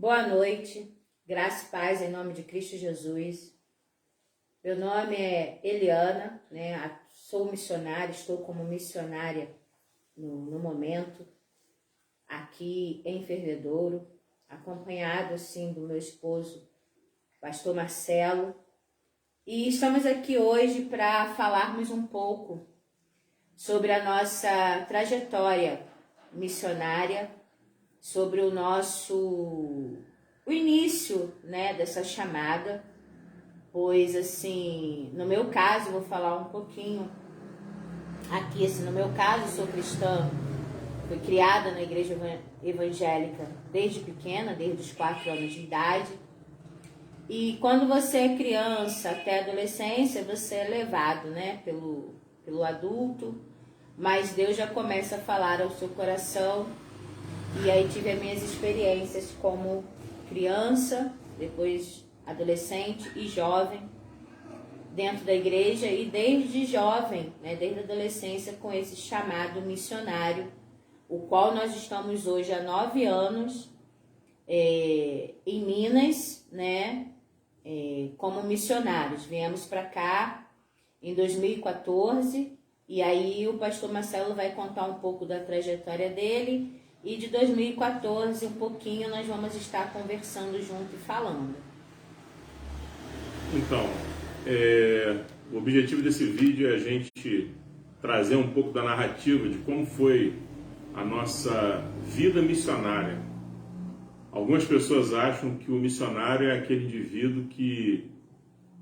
Boa noite, graça e paz em nome de Cristo Jesus. Meu nome é Eliana, sou missionária, estou como missionária no momento aqui em Fervedouro, acompanhado assim do meu esposo, pastor Marcelo, e estamos aqui hoje para falarmos um pouco sobre a nossa trajetória missionária, sobre o início, dessa chamada, pois assim, no meu caso, vou falar um pouquinho aqui, assim, no meu caso, sou cristã, fui criada na igreja evangélica desde pequena, desde os 4 anos de idade, e quando você é criança até adolescência, você é levado, pelo adulto, mas Deus já começa a falar ao seu coração. E aí tive as minhas experiências como criança, depois adolescente e jovem dentro da igreja, e desde jovem, desde a adolescência, com esse chamado missionário, o qual nós estamos hoje há 9 anos em Minas, como missionários. Viemos para cá em 2014 e aí o pastor Marcelo vai contar um pouco da trajetória dele. E de 2014, um pouquinho, nós vamos estar conversando junto e falando. Então, o objetivo desse vídeo é a gente trazer um pouco da narrativa de como foi a nossa vida missionária. Algumas pessoas acham que o missionário é aquele indivíduo que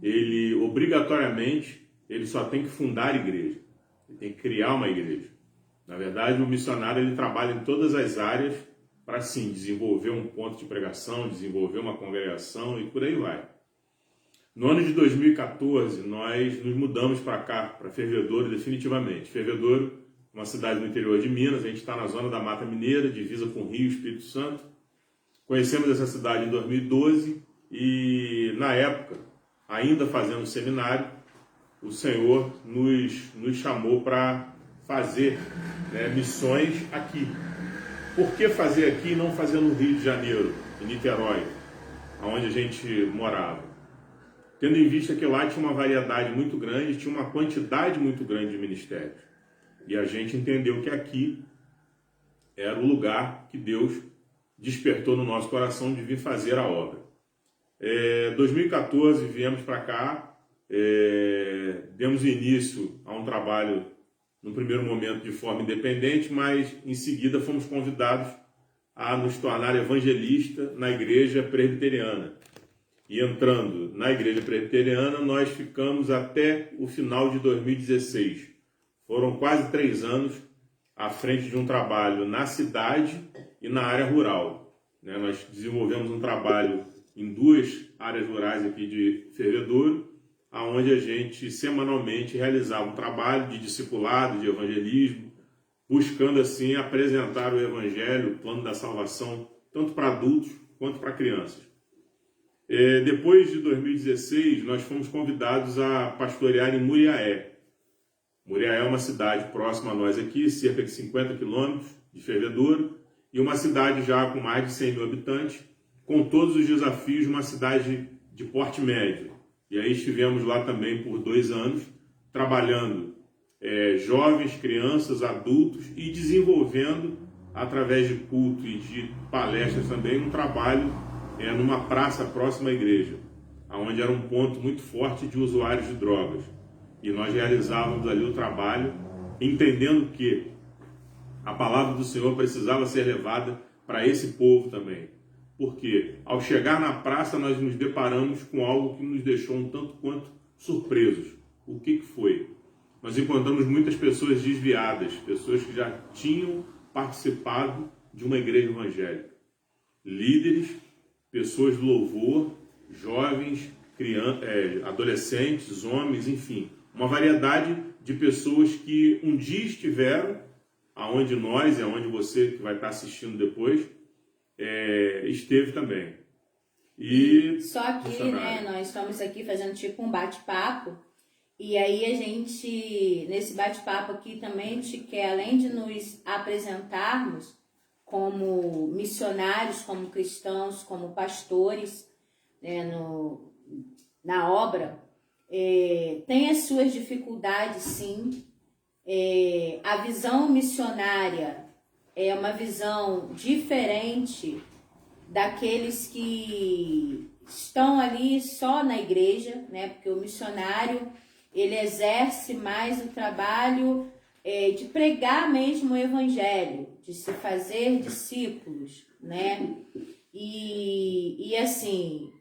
ele, obrigatoriamente, ele só tem que fundar a igreja, ele tem que criar uma igreja. Na verdade, o missionário ele trabalha em todas as áreas para, sim, desenvolver um ponto de pregação, desenvolver uma congregação e por aí vai. No ano de 2014, nós nos mudamos para cá, para Fervedouro, definitivamente. Fervedouro, uma cidade no interior de Minas, a gente está na zona da Mata Mineira, divisa com Rio, Espírito Santo. Conhecemos essa cidade em 2012 e, na época, ainda fazendo seminário, o Senhor nos chamou para fazer missões aqui. Por que fazer aqui e não fazer no Rio de Janeiro, em Niterói, onde a gente morava? Tendo em vista que lá tinha uma variedade muito grande, tinha uma quantidade muito grande de ministérios. E a gente entendeu que aqui era o lugar que Deus despertou no nosso coração de vir fazer a obra. 2014 viemos para cá, demos início a um trabalho no primeiro momento de forma independente, mas em seguida fomos convidados a nos tornar evangelista na igreja presbiteriana. E entrando na igreja presbiteriana, nós ficamos até o final de 2016. Foram quase 3 anos à frente de um trabalho na cidade e na área rural. Nós desenvolvemos um trabalho em 2 áreas rurais aqui de Fervedouro, onde a gente semanalmente realizava um trabalho de discipulado, de evangelismo, buscando assim apresentar o evangelho, o plano da salvação, tanto para adultos quanto para crianças. Depois de 2016, nós fomos convidados a pastorear em Muriaé. Muriaé é uma cidade próxima a nós aqui, cerca de 50 quilômetros de Fervedouro, e uma cidade já com mais de 100 mil habitantes, com todos os desafios de uma cidade de porte médio. E aí estivemos lá também por 2 anos, trabalhando jovens, crianças, adultos e desenvolvendo, através de culto e de palestras também, um trabalho numa praça próxima à igreja, onde era um ponto muito forte de usuários de drogas. E nós realizávamos ali o trabalho, entendendo que a palavra do Senhor precisava ser levada para esse povo também. Porque ao chegar na praça nós nos deparamos com algo que nos deixou um tanto quanto surpresos. O que foi? Nós encontramos muitas pessoas desviadas, pessoas que já tinham participado de uma igreja evangélica. Líderes, pessoas do louvor, jovens, adolescentes, homens, enfim. Uma variedade de pessoas que um dia estiveram, aonde nós e aonde você que vai estar assistindo depois, esteve também. E só que, nós estamos aqui fazendo tipo um bate-papo, e aí a gente, nesse bate-papo aqui também, a gente quer, além de nos apresentarmos, como missionários, como cristãos, como pastores, né, na obra, tem as suas dificuldades, sim. A visão missionária é uma visão diferente daqueles que estão ali só na igreja, né? Porque o missionário, ele exerce mais o trabalho de pregar mesmo o evangelho, de se fazer discípulos, né? E assim,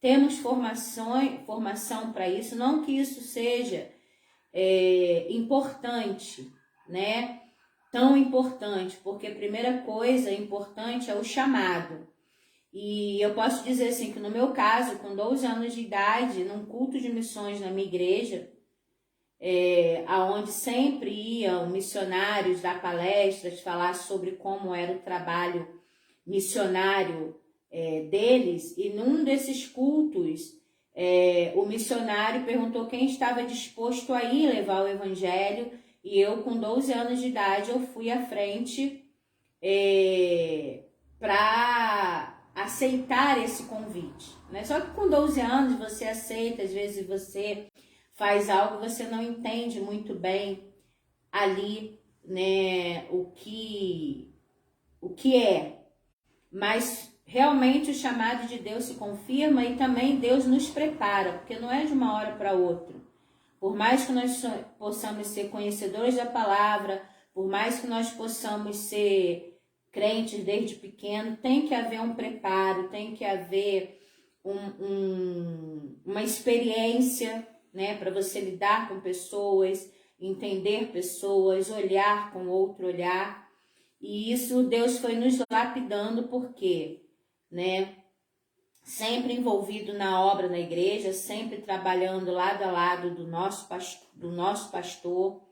temos formação para isso, não que isso seja importante, né? Tão importante, porque a primeira coisa importante é o chamado. E eu posso dizer assim, que no meu caso, com 12 anos de idade, num culto de missões na minha igreja, aonde sempre iam missionários dar palestras, falar sobre como era o trabalho missionário deles, e num desses cultos, o missionário perguntou quem estava disposto a ir levar o evangelho, e eu, com 12 anos de idade, eu fui à frente para aceitar esse convite, né? Só que com 12 anos você aceita, às vezes você faz algo, você não entende muito bem ali, né, o que é, mas realmente o chamado de Deus se confirma e também Deus nos prepara, porque não é de uma hora para outra. Por mais que nós possamos ser conhecedores da palavra, por mais que nós possamos ser crentes desde pequeno, tem que haver um preparo, tem que haver uma experiência, né, para você lidar com pessoas, entender pessoas, olhar com outro olhar. E isso Deus foi nos lapidando, porque, né, sempre envolvido na obra na igreja, sempre trabalhando lado a lado do nosso pastor.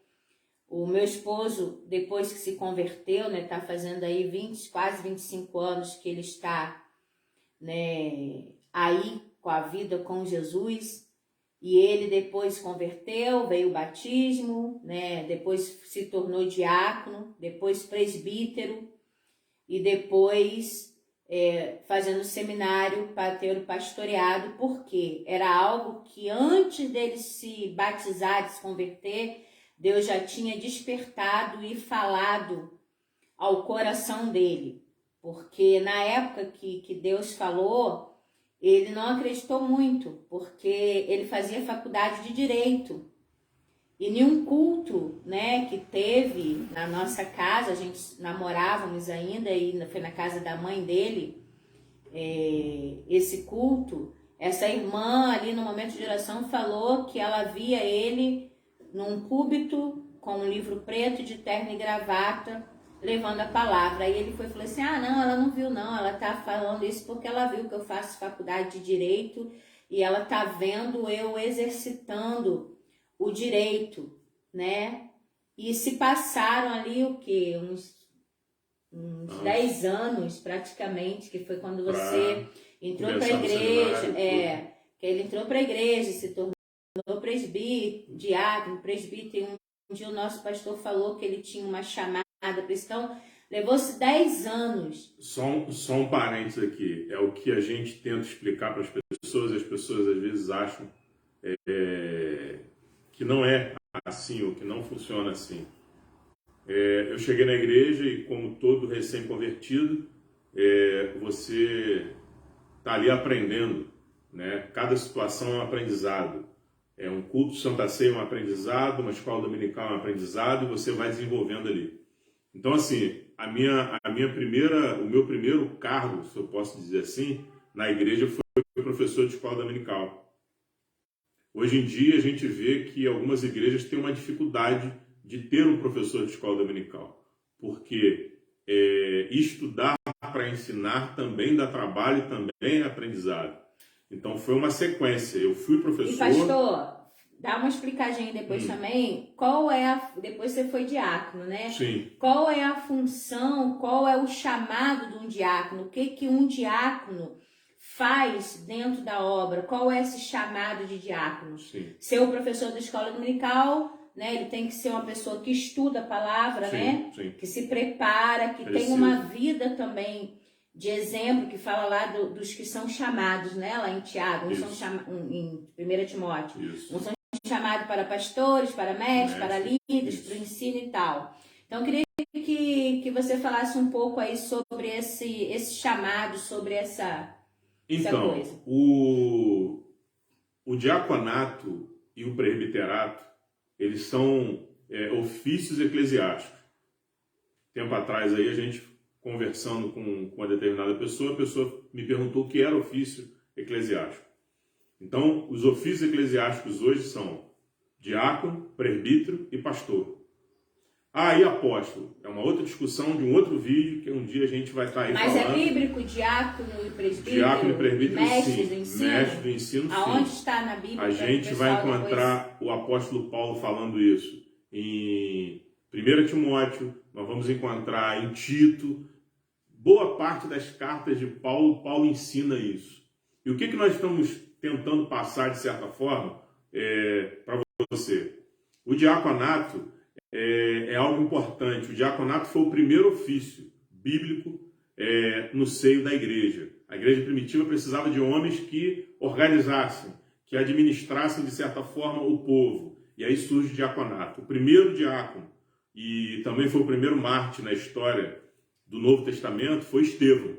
O meu esposo, depois que se converteu, né, tá fazendo aí quase 25 anos que ele está, né, aí com a vida com Jesus. E ele depois converteu, veio o batismo, né, depois se tornou diácono, depois presbítero e depois fazendo seminário para ter o pastoreado, porque era algo que antes dele se batizar, de se converter, Deus já tinha despertado e falado ao coração dele. Porque na época que Deus falou, ele não acreditou muito, porque ele fazia faculdade de Direito. E em um culto, né, que teve na nossa casa, a gente namorávamos ainda, e foi na casa da mãe dele, esse culto, essa irmã ali no momento de oração falou que ela via ele num púlpito com um livro preto de terno e gravata, levando a palavra. Aí ele foi e falou assim, não, ela não viu não, ela tá falando isso porque ela viu que eu faço faculdade de Direito e ela tá vendo eu exercitando o direito, né? E se passaram ali o quê? Uns 10 anos praticamente, que foi quando você entrou para a igreja, que ele entrou para a igreja, se tornou presbítero, diácono, presbítero, e um dia o nosso pastor falou que ele tinha uma chamada para isso. Então, levou-se 10 anos. Só um parênteses aqui, é o que a gente tenta explicar para as pessoas, e as pessoas às vezes acham que não é assim, ou que não funciona assim. Eu cheguei na igreja e, como todo recém-convertido, você está ali aprendendo, né? Cada situação é um aprendizado. Um culto de Santa Ceia é um aprendizado, uma escola dominical é um aprendizado, e você vai desenvolvendo ali. Então, assim, o meu primeiro cargo, se eu posso dizer assim, na igreja foi professor de escola dominical. Hoje em dia a gente vê que algumas igrejas têm uma dificuldade de ter um professor de escola dominical, porque estudar para ensinar também dá trabalho, também é aprendizado. Então foi uma sequência. Eu fui professor. E pastor, dá uma explicadinha depois também. Depois você foi diácono, né? Sim. Qual é a função, qual é o chamado de um diácono? O que um diácono faz dentro da obra? Qual é esse chamado de diácono? Sim. Ser o professor da escola dominical né? Ele tem que ser uma pessoa que estuda a palavra, Sim, né? sim. Que se prepara, que tem uma vida também de exemplo, que fala lá dos que são chamados, né? Lá em Tiago, em 1 Timóteo. Isso. Uns são chamados para pastores, para mestres, para líderes, para o ensino e tal. Então, eu queria que você falasse um pouco aí sobre esse chamado, sobre essa coisa. O diaconato e o presbiterato, eles são ofícios eclesiásticos. Tempo atrás aí, a gente conversando com uma determinada pessoa, a pessoa me perguntou o que era ofício eclesiástico. Então, os ofícios eclesiásticos hoje são diácono, presbítero e pastor. E apóstolo? É uma outra discussão de um outro vídeo que um dia a gente vai estar aí falando. Mas é bíblico diácono e presbítero? Diácono e presbítero, mestre sim. Do ensino? Mestre do ensino, sim. Aonde está na Bíblia? A gente vai encontrar o apóstolo Paulo falando isso em 1 Timóteo, nós vamos encontrar em Tito. Boa parte das cartas de Paulo ensina isso. E o que nós estamos tentando passar, de certa forma, para você? O diaconato é algo importante. O diaconato foi o primeiro ofício bíblico no seio da igreja. A igreja primitiva precisava de homens que organizassem, que administrassem, de certa forma, o povo. E aí surge o diaconato. O primeiro diácono, e também foi o primeiro mártir na história do Novo Testamento, foi Estevão.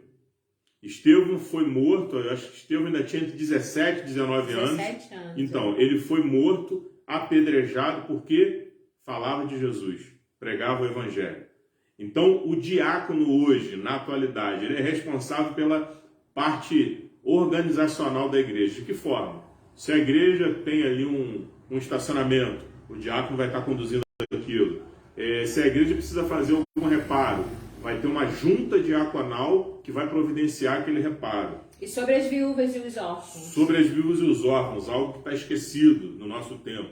Estevão foi morto, eu acho que Estevão ainda tinha entre 17 e 19 anos. 17 anos. Então, ele foi morto, apedrejado, porque falava de Jesus, pregava o evangelho. Então, o diácono hoje, na atualidade, ele é responsável pela parte organizacional da igreja. De que forma? Se a igreja tem ali um estacionamento, o diácono vai estar conduzindo aquilo. Se a igreja precisa fazer algum reparo, vai ter uma junta diaconal que vai providenciar aquele reparo. E sobre as viúvas e os órfãos? Sobre as viúvas e os órfãos, algo que está esquecido no nosso tempo.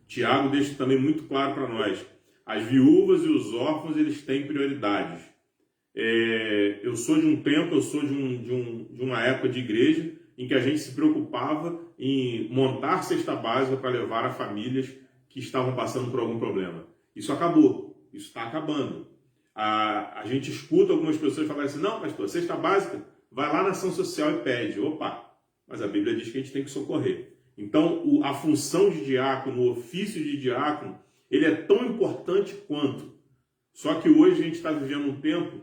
Tiago deixa também muito claro para nós. As viúvas e os órfãos, eles têm prioridades. Eu sou de um tempo, eu sou de uma época de igreja em que a gente se preocupava em montar cesta básica para levar a famílias que estavam passando por algum problema. Isso acabou, isso está acabando. A gente escuta algumas pessoas falarem assim, não, pastor, cesta básica, vai lá na ação social e pede. Opa, mas a Bíblia diz que a gente tem que socorrer. Então, a função de diácono, o ofício de diácono, ele é tão importante quanto. Só que hoje a gente está vivendo um tempo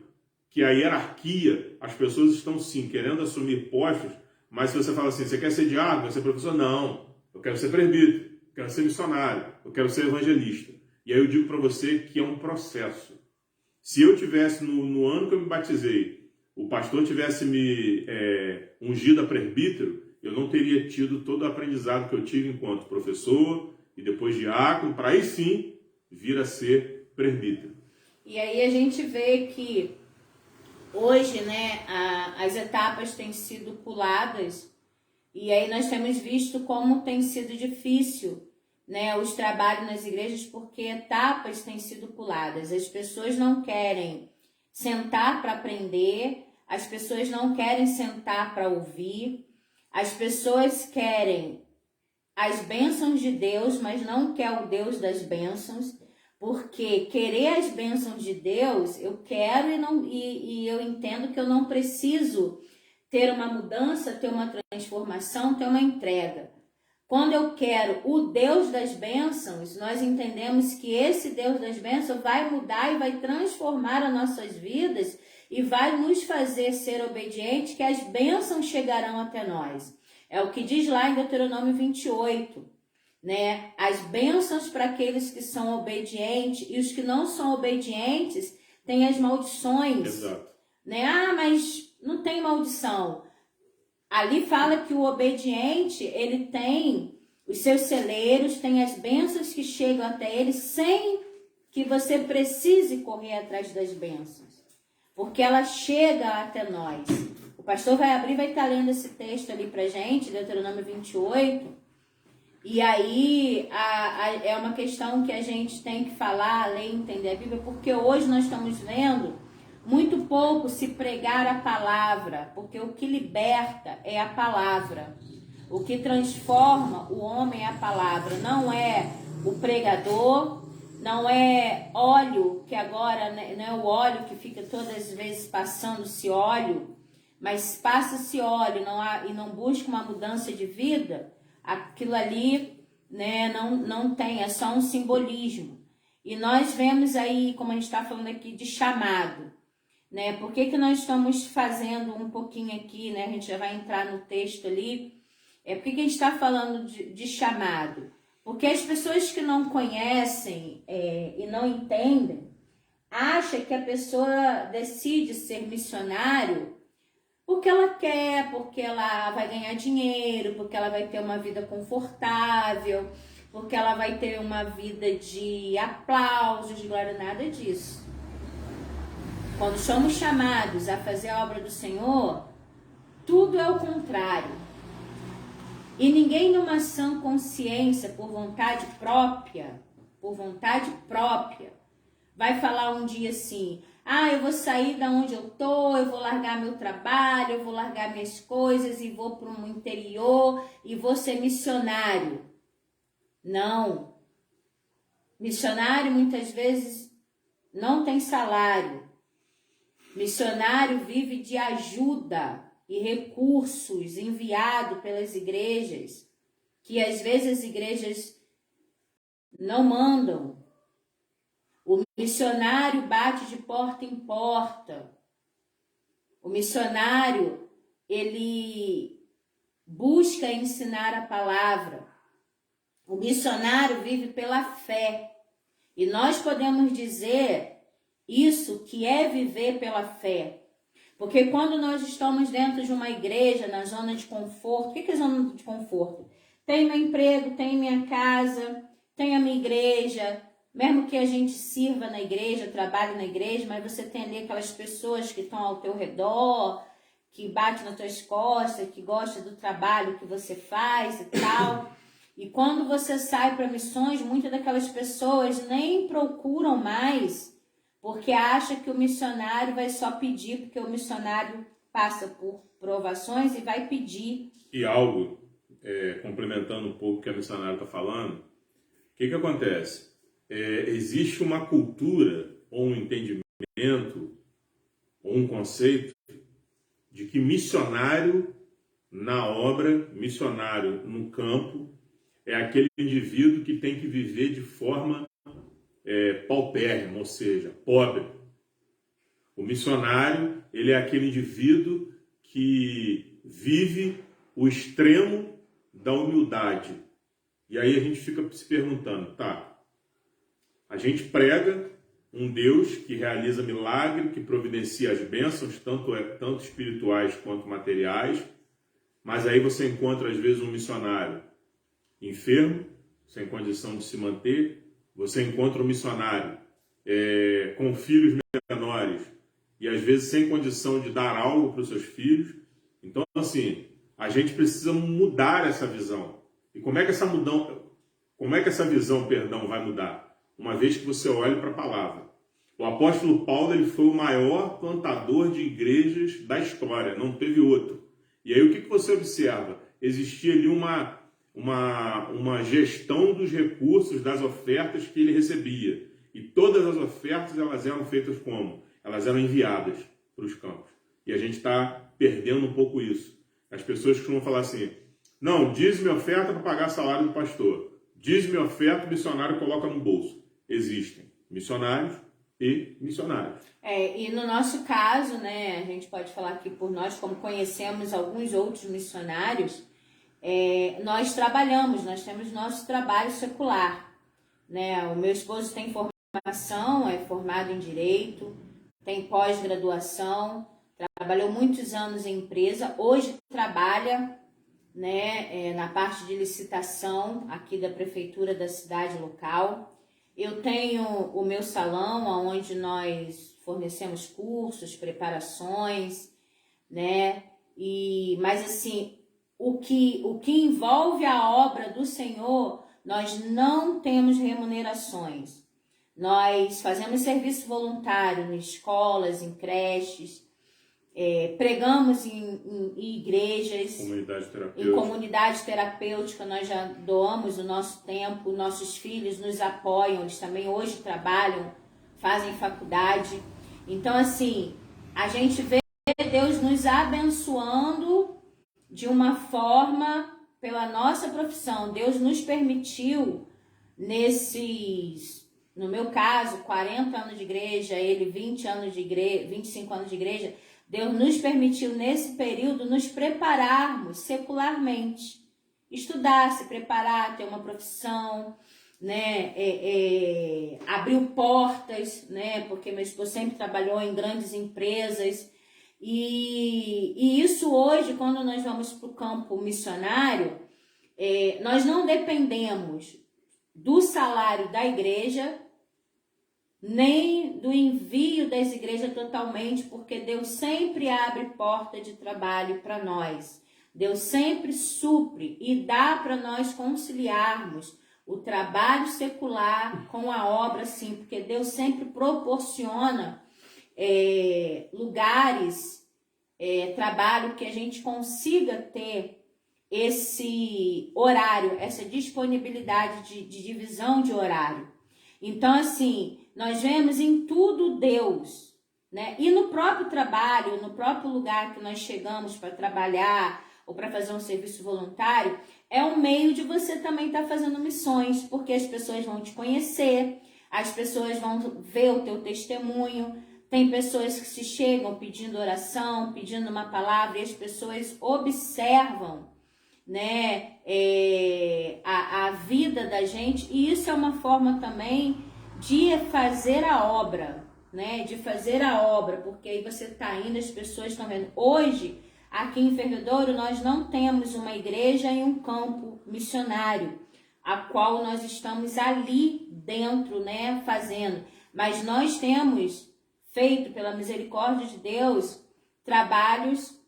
que a hierarquia, as pessoas estão sim querendo assumir postos, mas se você fala assim, você quer ser diácono, quer ser professor? Não, eu quero ser presbítero, eu quero ser missionário, eu quero ser evangelista. E aí eu digo para você que é um processo. Se eu tivesse, no ano que eu me batizei, o pastor tivesse me ungido a presbítero, eu não teria tido todo o aprendizado que eu tive enquanto professor e depois diácono, para aí sim vir a ser presbítero. E aí a gente vê que hoje, né, as etapas têm sido puladas e aí nós temos visto como tem sido difícil, né, os trabalhos nas igrejas, porque etapas têm sido puladas. As pessoas não querem sentar para aprender, as pessoas não querem sentar para ouvir, as pessoas querem as bênçãos de Deus, mas não quer o Deus das bênçãos, porque querer as bênçãos de Deus, eu quero e eu entendo que eu não preciso ter uma mudança, ter uma transformação, ter uma entrega. Quando eu quero o Deus das bênçãos, nós entendemos que esse Deus das bênçãos vai mudar e vai transformar as nossas vidas e vai nos fazer ser obedientes, que as bênçãos chegarão até nós. É o que diz lá em Deuteronômio 28, né? As bênçãos para aqueles que são obedientes e os que não são obedientes têm as maldições. Exato. Né? Mas não tem maldição. Ali fala que o obediente, ele tem os seus celeiros, tem as bênçãos que chegam até ele sem que você precise correr atrás das bênçãos. Porque ela chega até nós. O pastor vai abrir, vai estar lendo esse texto ali pra gente, Deuteronômio 28. E aí é uma questão que a gente tem que falar, ler e entender a Bíblia, porque hoje nós estamos vendo muito pouco se pregar a palavra, porque o que liberta é a palavra. O que transforma o homem é a palavra, não é o pregador, não é óleo, que agora não é o óleo que fica todas as vezes passando-se óleo, mas passa-se óleo e não busca uma mudança de vida, aquilo ali, né, não tem, é só um simbolismo. E nós vemos aí, como a gente está falando aqui, de chamado, né? Por que nós estamos fazendo um pouquinho aqui, né? A gente já vai entrar no texto ali. Por que a gente está falando de chamado? Porque as pessoas que não conhecem e não entendem, acham que a pessoa decide ser missionário porque ela quer, porque ela vai ganhar dinheiro, porque ela vai ter uma vida confortável, porque ela vai ter uma vida de aplausos, de glória, nada disso. Quando somos chamados a fazer a obra do Senhor, tudo é o contrário. E ninguém numa sã consciência, por vontade própria, vai falar um dia assim, eu vou sair da onde eu tô, eu vou largar meu trabalho, eu vou largar minhas coisas e vou para um interior e vou ser missionário. Não. Missionário muitas vezes não tem salário. Missionário vive de ajuda e recursos enviados pelas igrejas, que às vezes as igrejas não mandam. O missionário bate de porta em porta. O missionário, ele busca ensinar a palavra. O missionário vive pela fé. E nós podemos dizer isso que é viver pela fé. Porque quando nós estamos dentro de uma igreja, na zona de conforto, o que é zona de conforto? Tenho meu emprego, tenho minha casa, tenho a minha igreja, mesmo que a gente sirva na igreja, trabalhe na igreja, mas você tem ali aquelas pessoas que estão ao teu redor, que batem nas tuas costas, que gostam do trabalho que você faz e tal. E quando você sai para missões, muitas daquelas pessoas nem procuram mais, porque acha que o missionário vai só pedir, porque o missionário passa por provações e vai pedir. E algo, complementando um pouco o que a missionária está falando, o que acontece? Existe uma cultura, ou um entendimento, ou um conceito, de que missionário na obra, missionário no campo, é aquele indivíduo que tem que viver de forma paupérrima, ou seja, pobre. O missionário, ele é aquele indivíduo que vive o extremo da humildade. E aí a gente fica se perguntando, a gente prega um Deus que realiza milagre, que providencia as bênçãos, tanto espirituais quanto materiais, mas aí você encontra às vezes um missionário enfermo, sem condição de se manter, você encontra um missionário com filhos menores e às vezes sem condição de dar algo para os seus filhos. Então, assim, a gente precisa mudar essa visão. E como é que essa visão, vai mudar? Uma vez que você olha para a palavra. O apóstolo Paulo, ele foi o maior plantador de igrejas da história, não teve outro. E aí o que você observa? Existia ali uma gestão dos recursos, das ofertas que ele recebia. E todas as ofertas, elas eram feitas como? Elas eram enviadas para os campos. E a gente está perdendo um pouco isso. As pessoas costumam falar assim, não, dízimo e oferta para pagar salário do pastor. Dízimo e oferta o missionário coloca no bolso. Existem missionários e missionários. E no nosso caso, né, a gente pode falar aqui por nós, como conhecemos alguns outros missionários, nós trabalhamos, nós temos nosso trabalho secular, né? O meu esposo tem formação, é formado em Direito, tem pós-graduação, trabalhou muitos anos em empresa, hoje trabalha, né, na parte de licitação aqui da prefeitura da cidade local. Eu tenho o meu salão, onde nós fornecemos cursos, preparações, né? Mas assim, o que envolve a obra do Senhor, nós não temos remunerações. Nós fazemos serviço voluntário em escolas, em creches, pregamos em igrejas, em comunidade terapêutica, nós já doamos o nosso tempo, nossos filhos nos apoiam, eles também hoje trabalham, fazem faculdade. Então, assim, a gente vê Deus nos abençoando de uma forma pela nossa profissão. Deus nos permitiu no meu caso, 40 anos de igreja, ele 20 anos de igreja, 25 anos de igreja, Deus nos permitiu nesse período nos prepararmos secularmente, estudar, se preparar, ter uma profissão, né, abriu portas, né, porque meu esposo sempre trabalhou em grandes empresas, e isso hoje, quando nós vamos para o campo missionário, nós não dependemos do salário da igreja, nem do envio das igrejas totalmente, porque Deus sempre abre porta de trabalho para nós. Deus sempre supre e dá para nós conciliarmos o trabalho secular com a obra, sim, porque Deus sempre proporciona lugares, trabalho que a gente consiga ter esse horário, essa disponibilidade de divisão de horário. Então, assim, nós vemos em tudo Deus, né? E no próprio trabalho, no próprio lugar que nós chegamos para trabalhar ou para fazer um serviço voluntário, é um meio de você também estar fazendo missões, porque as pessoas vão te conhecer, as pessoas vão ver o teu testemunho. Tem pessoas que se chegam pedindo oração, pedindo uma palavra, e as pessoas observam, né, a vida da gente, e isso é uma forma também de fazer a obra, né, de fazer a obra, porque aí você está indo, as pessoas estão vendo. Hoje, aqui em Fervedouro, nós não temos uma igreja e um campo missionário, a qual nós estamos ali dentro, né, fazendo, mas nós temos feito, pela misericórdia de Deus, trabalhos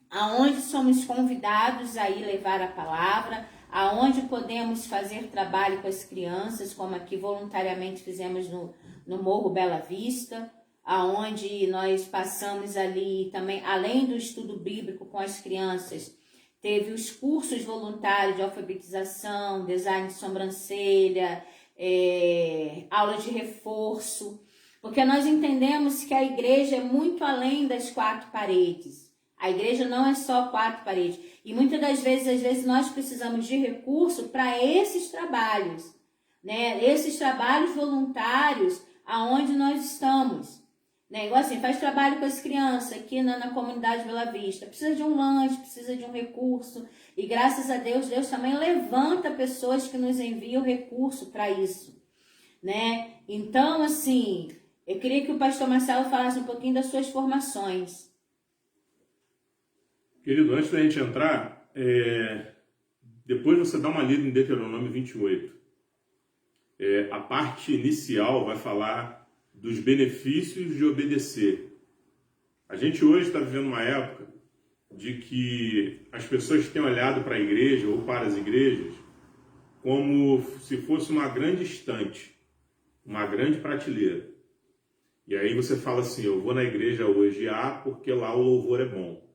aonde somos convidados a ir levar a palavra, aonde podemos fazer trabalho com as crianças, como aqui voluntariamente fizemos no Morro Bela Vista, aonde nós passamos ali também, além do estudo bíblico com as crianças, teve os cursos voluntários de alfabetização, design de sobrancelha, aula de reforço, porque nós entendemos que a igreja é muito além das quatro paredes. A igreja não é só quatro paredes. E muitas das vezes, às vezes, nós precisamos de recurso para esses trabalhos, né? Esses trabalhos voluntários aonde nós estamos. Né? Igual assim, faz trabalho com as crianças aqui na comunidade Bela Vista. Precisa de um lanche, precisa de um recurso. E graças a Deus, Deus também levanta pessoas que nos enviam recurso para isso. Né? Então, assim, eu queria que o pastor Marcelo falasse um pouquinho das suas formações. Querido, antes da gente entrar, depois você dá uma lida em Deuteronômio 28. A parte inicial vai falar dos benefícios de obedecer. A gente hoje está vivendo uma época de que as pessoas têm olhado para a igreja ou para as igrejas como se fosse uma grande estante, uma grande prateleira. E aí você fala assim, eu vou na igreja hoje A porque lá o louvor é bom.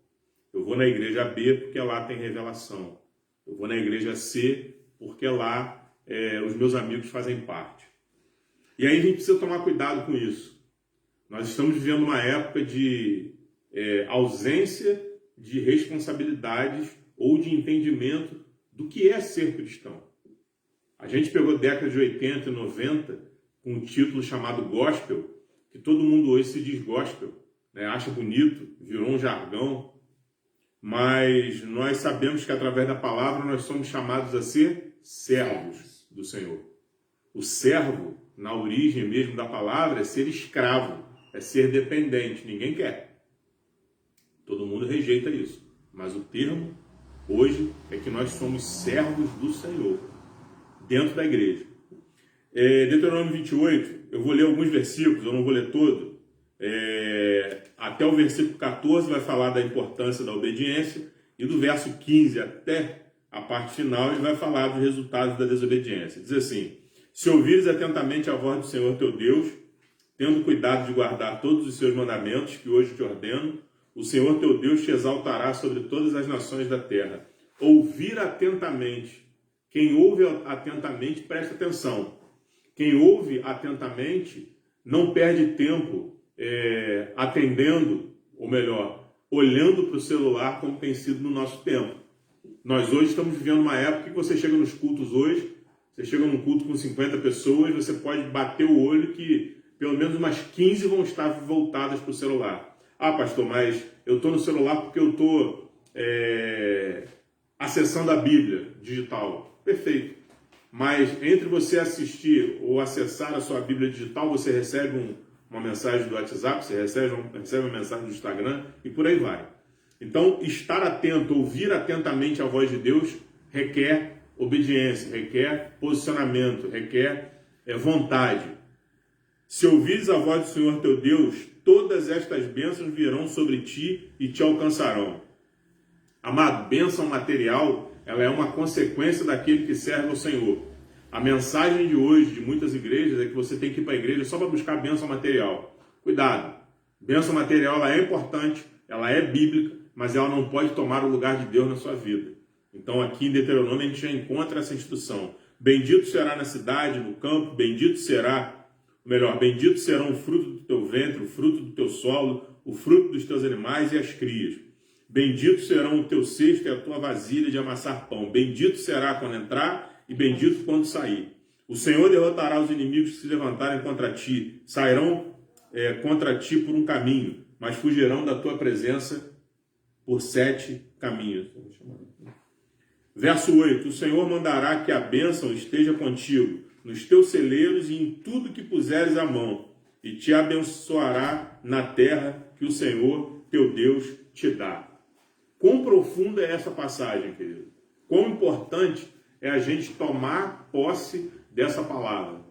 Eu vou na igreja B porque lá tem revelação. Eu vou na igreja C porque lá os meus amigos fazem parte. E aí a gente precisa tomar cuidado com isso. Nós estamos vivendo uma época de ausência de responsabilidades ou de entendimento do que é ser cristão. A gente pegou década de 80 e 90 com um título chamado gospel, que todo mundo hoje se diz gospel, né? Acha bonito, virou um jargão. Mas nós sabemos que através da palavra nós somos chamados a ser servos do Senhor. O servo, na origem mesmo da palavra, é ser escravo, é ser dependente. Ninguém quer. Todo mundo rejeita isso. Mas o termo hoje é que nós somos servos do Senhor, dentro da igreja. Deuteronômio 28, eu vou ler alguns versículos, eu não vou ler todo. Até o versículo 14 vai falar da importância da obediência, e do verso 15 até a parte final ele vai falar dos resultados da desobediência. Diz assim: se ouvires atentamente a voz do Senhor teu Deus, tendo cuidado de guardar todos os seus mandamentos que hoje te ordeno, o Senhor teu Deus te exaltará sobre todas as nações da terra. Ouvir atentamente. Quem ouve atentamente, presta atenção. Quem ouve atentamente não perde tempo atendendo, ou melhor, olhando para o celular como tem sido no nosso tempo. Nós hoje estamos vivendo uma época que você chega nos cultos hoje, você chega num culto com 50 pessoas, você pode bater o olho que pelo menos umas 15 vão estar voltadas para o celular. Ah, pastor, mas eu estou no celular porque eu estou acessando a Bíblia digital. Perfeito. Mas entre você assistir ou acessar a sua Bíblia digital, você recebe uma mensagem do WhatsApp, você recebe uma mensagem do Instagram e por aí vai. Então, estar atento, ouvir atentamente a voz de Deus requer obediência, requer posicionamento, requer vontade. Se ouvires a voz do Senhor teu Deus, todas estas bênçãos virão sobre ti e te alcançarão. Amado, bênção material, ela é uma consequência daquele que serve ao Senhor. A mensagem de hoje de muitas igrejas é que você tem que ir para a igreja só para buscar bênção material. Cuidado, bênção material ela é importante, ela é bíblica, mas ela não pode tomar o lugar de Deus na sua vida. Então aqui em Deuteronômio a gente já encontra essa instrução. Bendito será na cidade, no campo, bendito serão o fruto do teu ventre, o fruto do teu solo, o fruto dos teus animais e as crias. Bendito serão o teu cesto e a tua vasilha de amassar pão. Bendito será quando entrar e bendito quando sair. O Senhor derrotará os inimigos que se levantarem contra ti. Sairão contra ti por um caminho, mas fugirão da tua presença por 7 caminhos. Verso 8. O Senhor mandará que a bênção esteja contigo, nos teus celeiros e em tudo que puseres a mão, e te abençoará na terra que o Senhor teu Deus te dá. Quão profunda é essa passagem, querido? Quão importante é a gente tomar posse dessa palavra.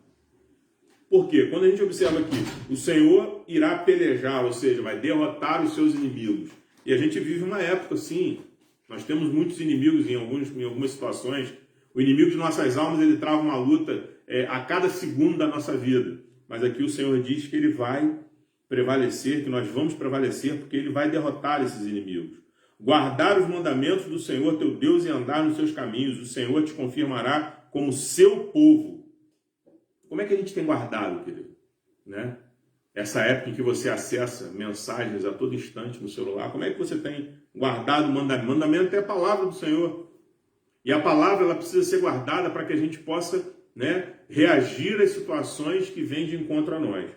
Por quê? Quando a gente observa aqui, o Senhor irá pelejar, ou seja, vai derrotar os seus inimigos. E a gente vive uma época assim, nós temos muitos inimigos em algumas situações. O inimigo de nossas almas, ele trava uma luta a cada segundo da nossa vida. Mas aqui o Senhor diz que ele vai prevalecer, que nós vamos prevalecer, porque ele vai derrotar esses inimigos. Guardar os mandamentos do Senhor teu Deus e andar nos seus caminhos, o Senhor te confirmará como seu povo. Como é que a gente tem guardado, querido? Né? Essa época em que você acessa mensagens a todo instante no celular, como é que você tem guardado o mandamento? Mandamento é a palavra do Senhor. E a palavra ela precisa ser guardada para que a gente possa reagir às situações que vêm de encontro a nós.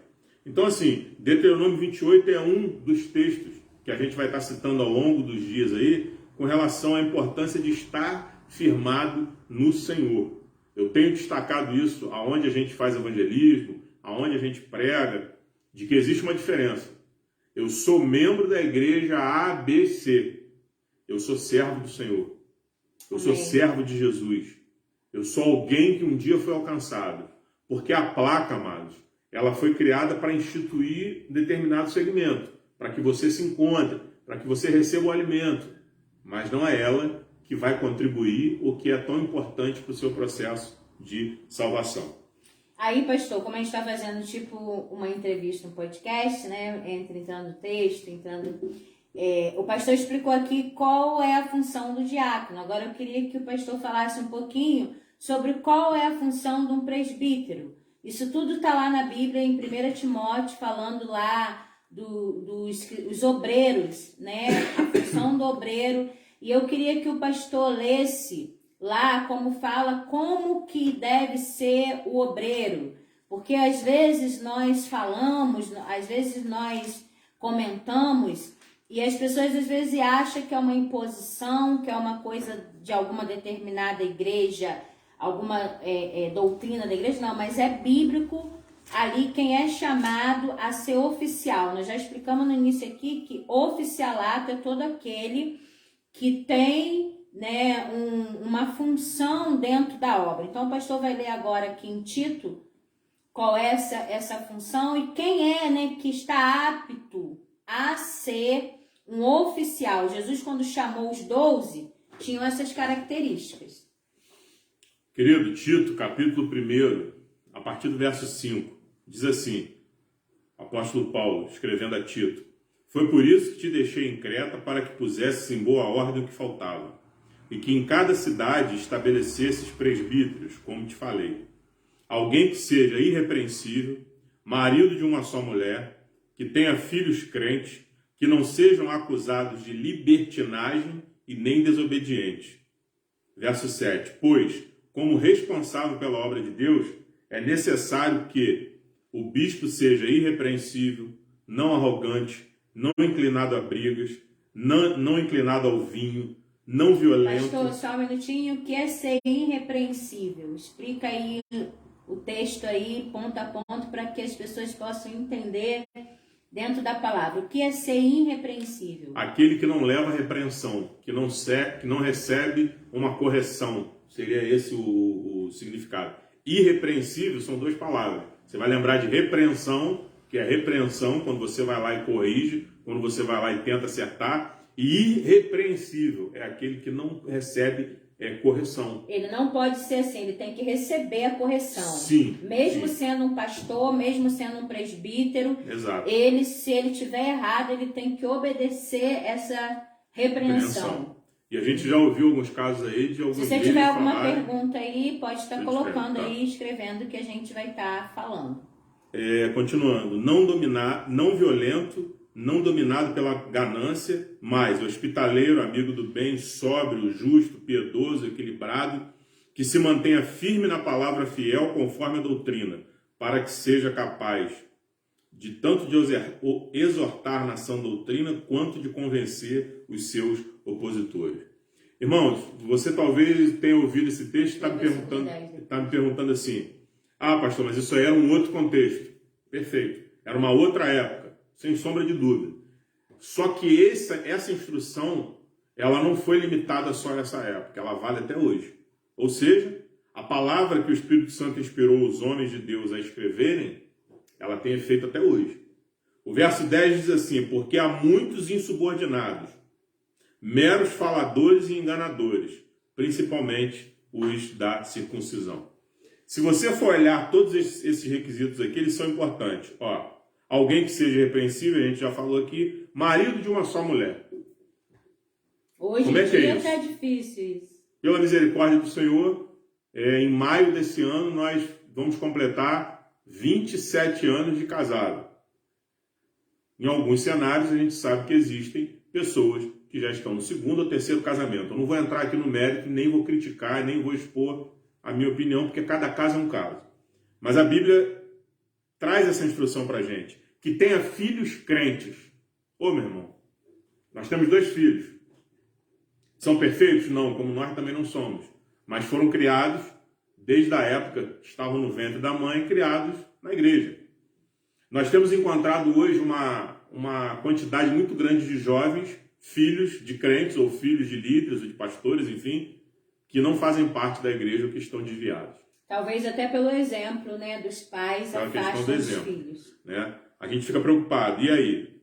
Então, assim, Deuteronômio 28 é um dos textos que a gente vai estar citando ao longo dos dias aí, com relação à importância de estar firmado no Senhor. Eu tenho destacado isso aonde a gente faz evangelismo, aonde a gente prega, de que existe uma diferença. Eu sou membro da igreja ABC. Eu sou servo do Senhor. Eu sou servo de Jesus. Eu sou alguém que um dia foi alcançado. Porque a placa, amados, ela foi criada para instituir determinado segmento, para que você se encontre, para que você receba o alimento. Mas não é ela que vai contribuir o que é tão importante para o seu processo de salvação. Aí, pastor, como a gente está fazendo tipo uma entrevista, um podcast, né? Entrando texto, o pastor explicou aqui qual é a função do diácono. Agora eu queria que o pastor falasse um pouquinho sobre qual é a função de um presbítero. Isso tudo está lá na Bíblia, em 1 Timóteo, falando lá dos obreiros, né? A função do obreiro. E eu queria que o pastor lesse lá como fala como que deve ser o obreiro. Porque às vezes nós falamos, às vezes nós comentamos, e as pessoas às vezes acham que é uma imposição, que é uma coisa de alguma determinada igreja, alguma doutrina da igreja, não, mas é bíblico ali quem é chamado a ser oficial. Nós já explicamos no início aqui que oficialato é todo aquele que tem uma função dentro da obra. Então o pastor vai ler agora aqui em Tito qual é essa função e quem é que está apto a ser um oficial. Jesus, quando chamou os 12, tinham essas características. Querido, Tito, capítulo 1, a partir do verso 5, diz assim, apóstolo Paulo, escrevendo a Tito: Foi por isso que te deixei em Creta, para que pusesses em boa ordem o que faltava, e que em cada cidade estabelecesses presbíteros, como te falei. Alguém que seja irrepreensível, marido de uma só mulher, que tenha filhos crentes, que não sejam acusados de libertinagem e nem desobedientes. Verso 7. Pois, como responsável pela obra de Deus, é necessário que o bispo seja irrepreensível, não arrogante, não inclinado a brigas, não inclinado ao vinho, não violento. Pastor, só um minutinho. O que é ser irrepreensível? Explica aí o texto aí, ponto a ponto, para que as pessoas possam entender dentro da palavra. O que é ser irrepreensível? Aquele que não leva repreensão, que não recebe uma correção. Seria esse o significado. Irrepreensível são duas palavras. Você vai lembrar de repreensão, que é repreensão, quando você vai lá e corrige, quando você vai lá e tenta acertar. E irrepreensível é aquele que não recebe correção. Ele não pode ser assim, ele tem que receber a correção. Sim. Mesmo sim. sendo um pastor, mesmo sendo um presbítero, Exato. Se ele tiver errado, ele tem que obedecer essa repreensão. E a gente já ouviu alguns casos aí de alguns. Se você tiver alguma pergunta aí, pode estar colocando aí, escrevendo, que a gente vai estar falando. Continuando, não violento, não dominado pela ganância, mas hospitaleiro, amigo do bem, sóbrio, justo, piedoso, equilibrado, que se mantenha firme na palavra fiel conforme a doutrina, para que seja capaz de tanto de exortar na sã doutrina, quanto de convencer os seus opositores. Irmãos, você talvez tenha ouvido esse texto e está me perguntando assim, pastor, mas isso aí era um outro contexto. Perfeito, era uma outra época. Sem sombra de dúvida. Só que essa instrução, ela não foi limitada só a essa época, ela vale até hoje. Ou seja, a palavra que o Espírito Santo inspirou os homens de Deus a escreverem, ela tem efeito até hoje. O verso 10 diz assim, porque há muitos insubordinados, meros faladores e enganadores, principalmente os da circuncisão. Se você for olhar todos esses requisitos aqui, eles são importantes. Alguém que seja irrepreensível, a gente já falou aqui, marido de uma só mulher. Hoje em dia está difícil isso. Pela misericórdia do Senhor, em maio desse ano, nós vamos completar 27 anos de casado. Em alguns cenários, a gente sabe que existem pessoas que já estão no segundo ou terceiro casamento. Eu não vou entrar aqui no mérito, nem vou criticar, nem vou expor a minha opinião, porque cada caso é um caso. Mas a Bíblia traz essa instrução para a gente, que tenha filhos crentes. Meu irmão, nós temos 2 filhos. São perfeitos? Não, como nós também não somos. Mas foram criados, desde a época que estavam no ventre da mãe, criados na igreja. Nós temos encontrado hoje uma quantidade muito grande de jovens, filhos de crentes, ou filhos de líderes, ou de pastores, enfim, que não fazem parte da igreja ou que estão desviados. Talvez até pelo exemplo, né, dos pais afastam os filhos. Né? A gente fica preocupado. E aí?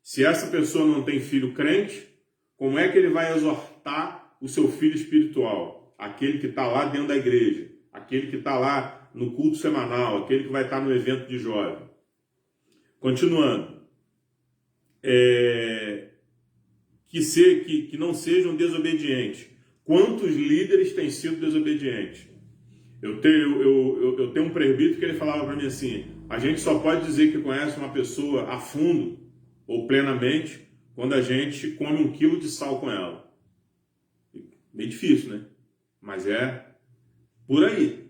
Se essa pessoa não tem filho crente, como é que ele vai exortar o seu filho espiritual? Aquele que está lá dentro da igreja, aquele que está lá no culto semanal, aquele que vai estar no evento de jovem. Continuando. Que não sejam desobedientes. Quantos líderes têm sido desobedientes? Eu tenho um presbítero que ele falava para mim assim, a gente só pode dizer que conhece uma pessoa a fundo ou plenamente quando a gente come 1 quilo de sal com ela. Meio difícil, né? Mas é por aí.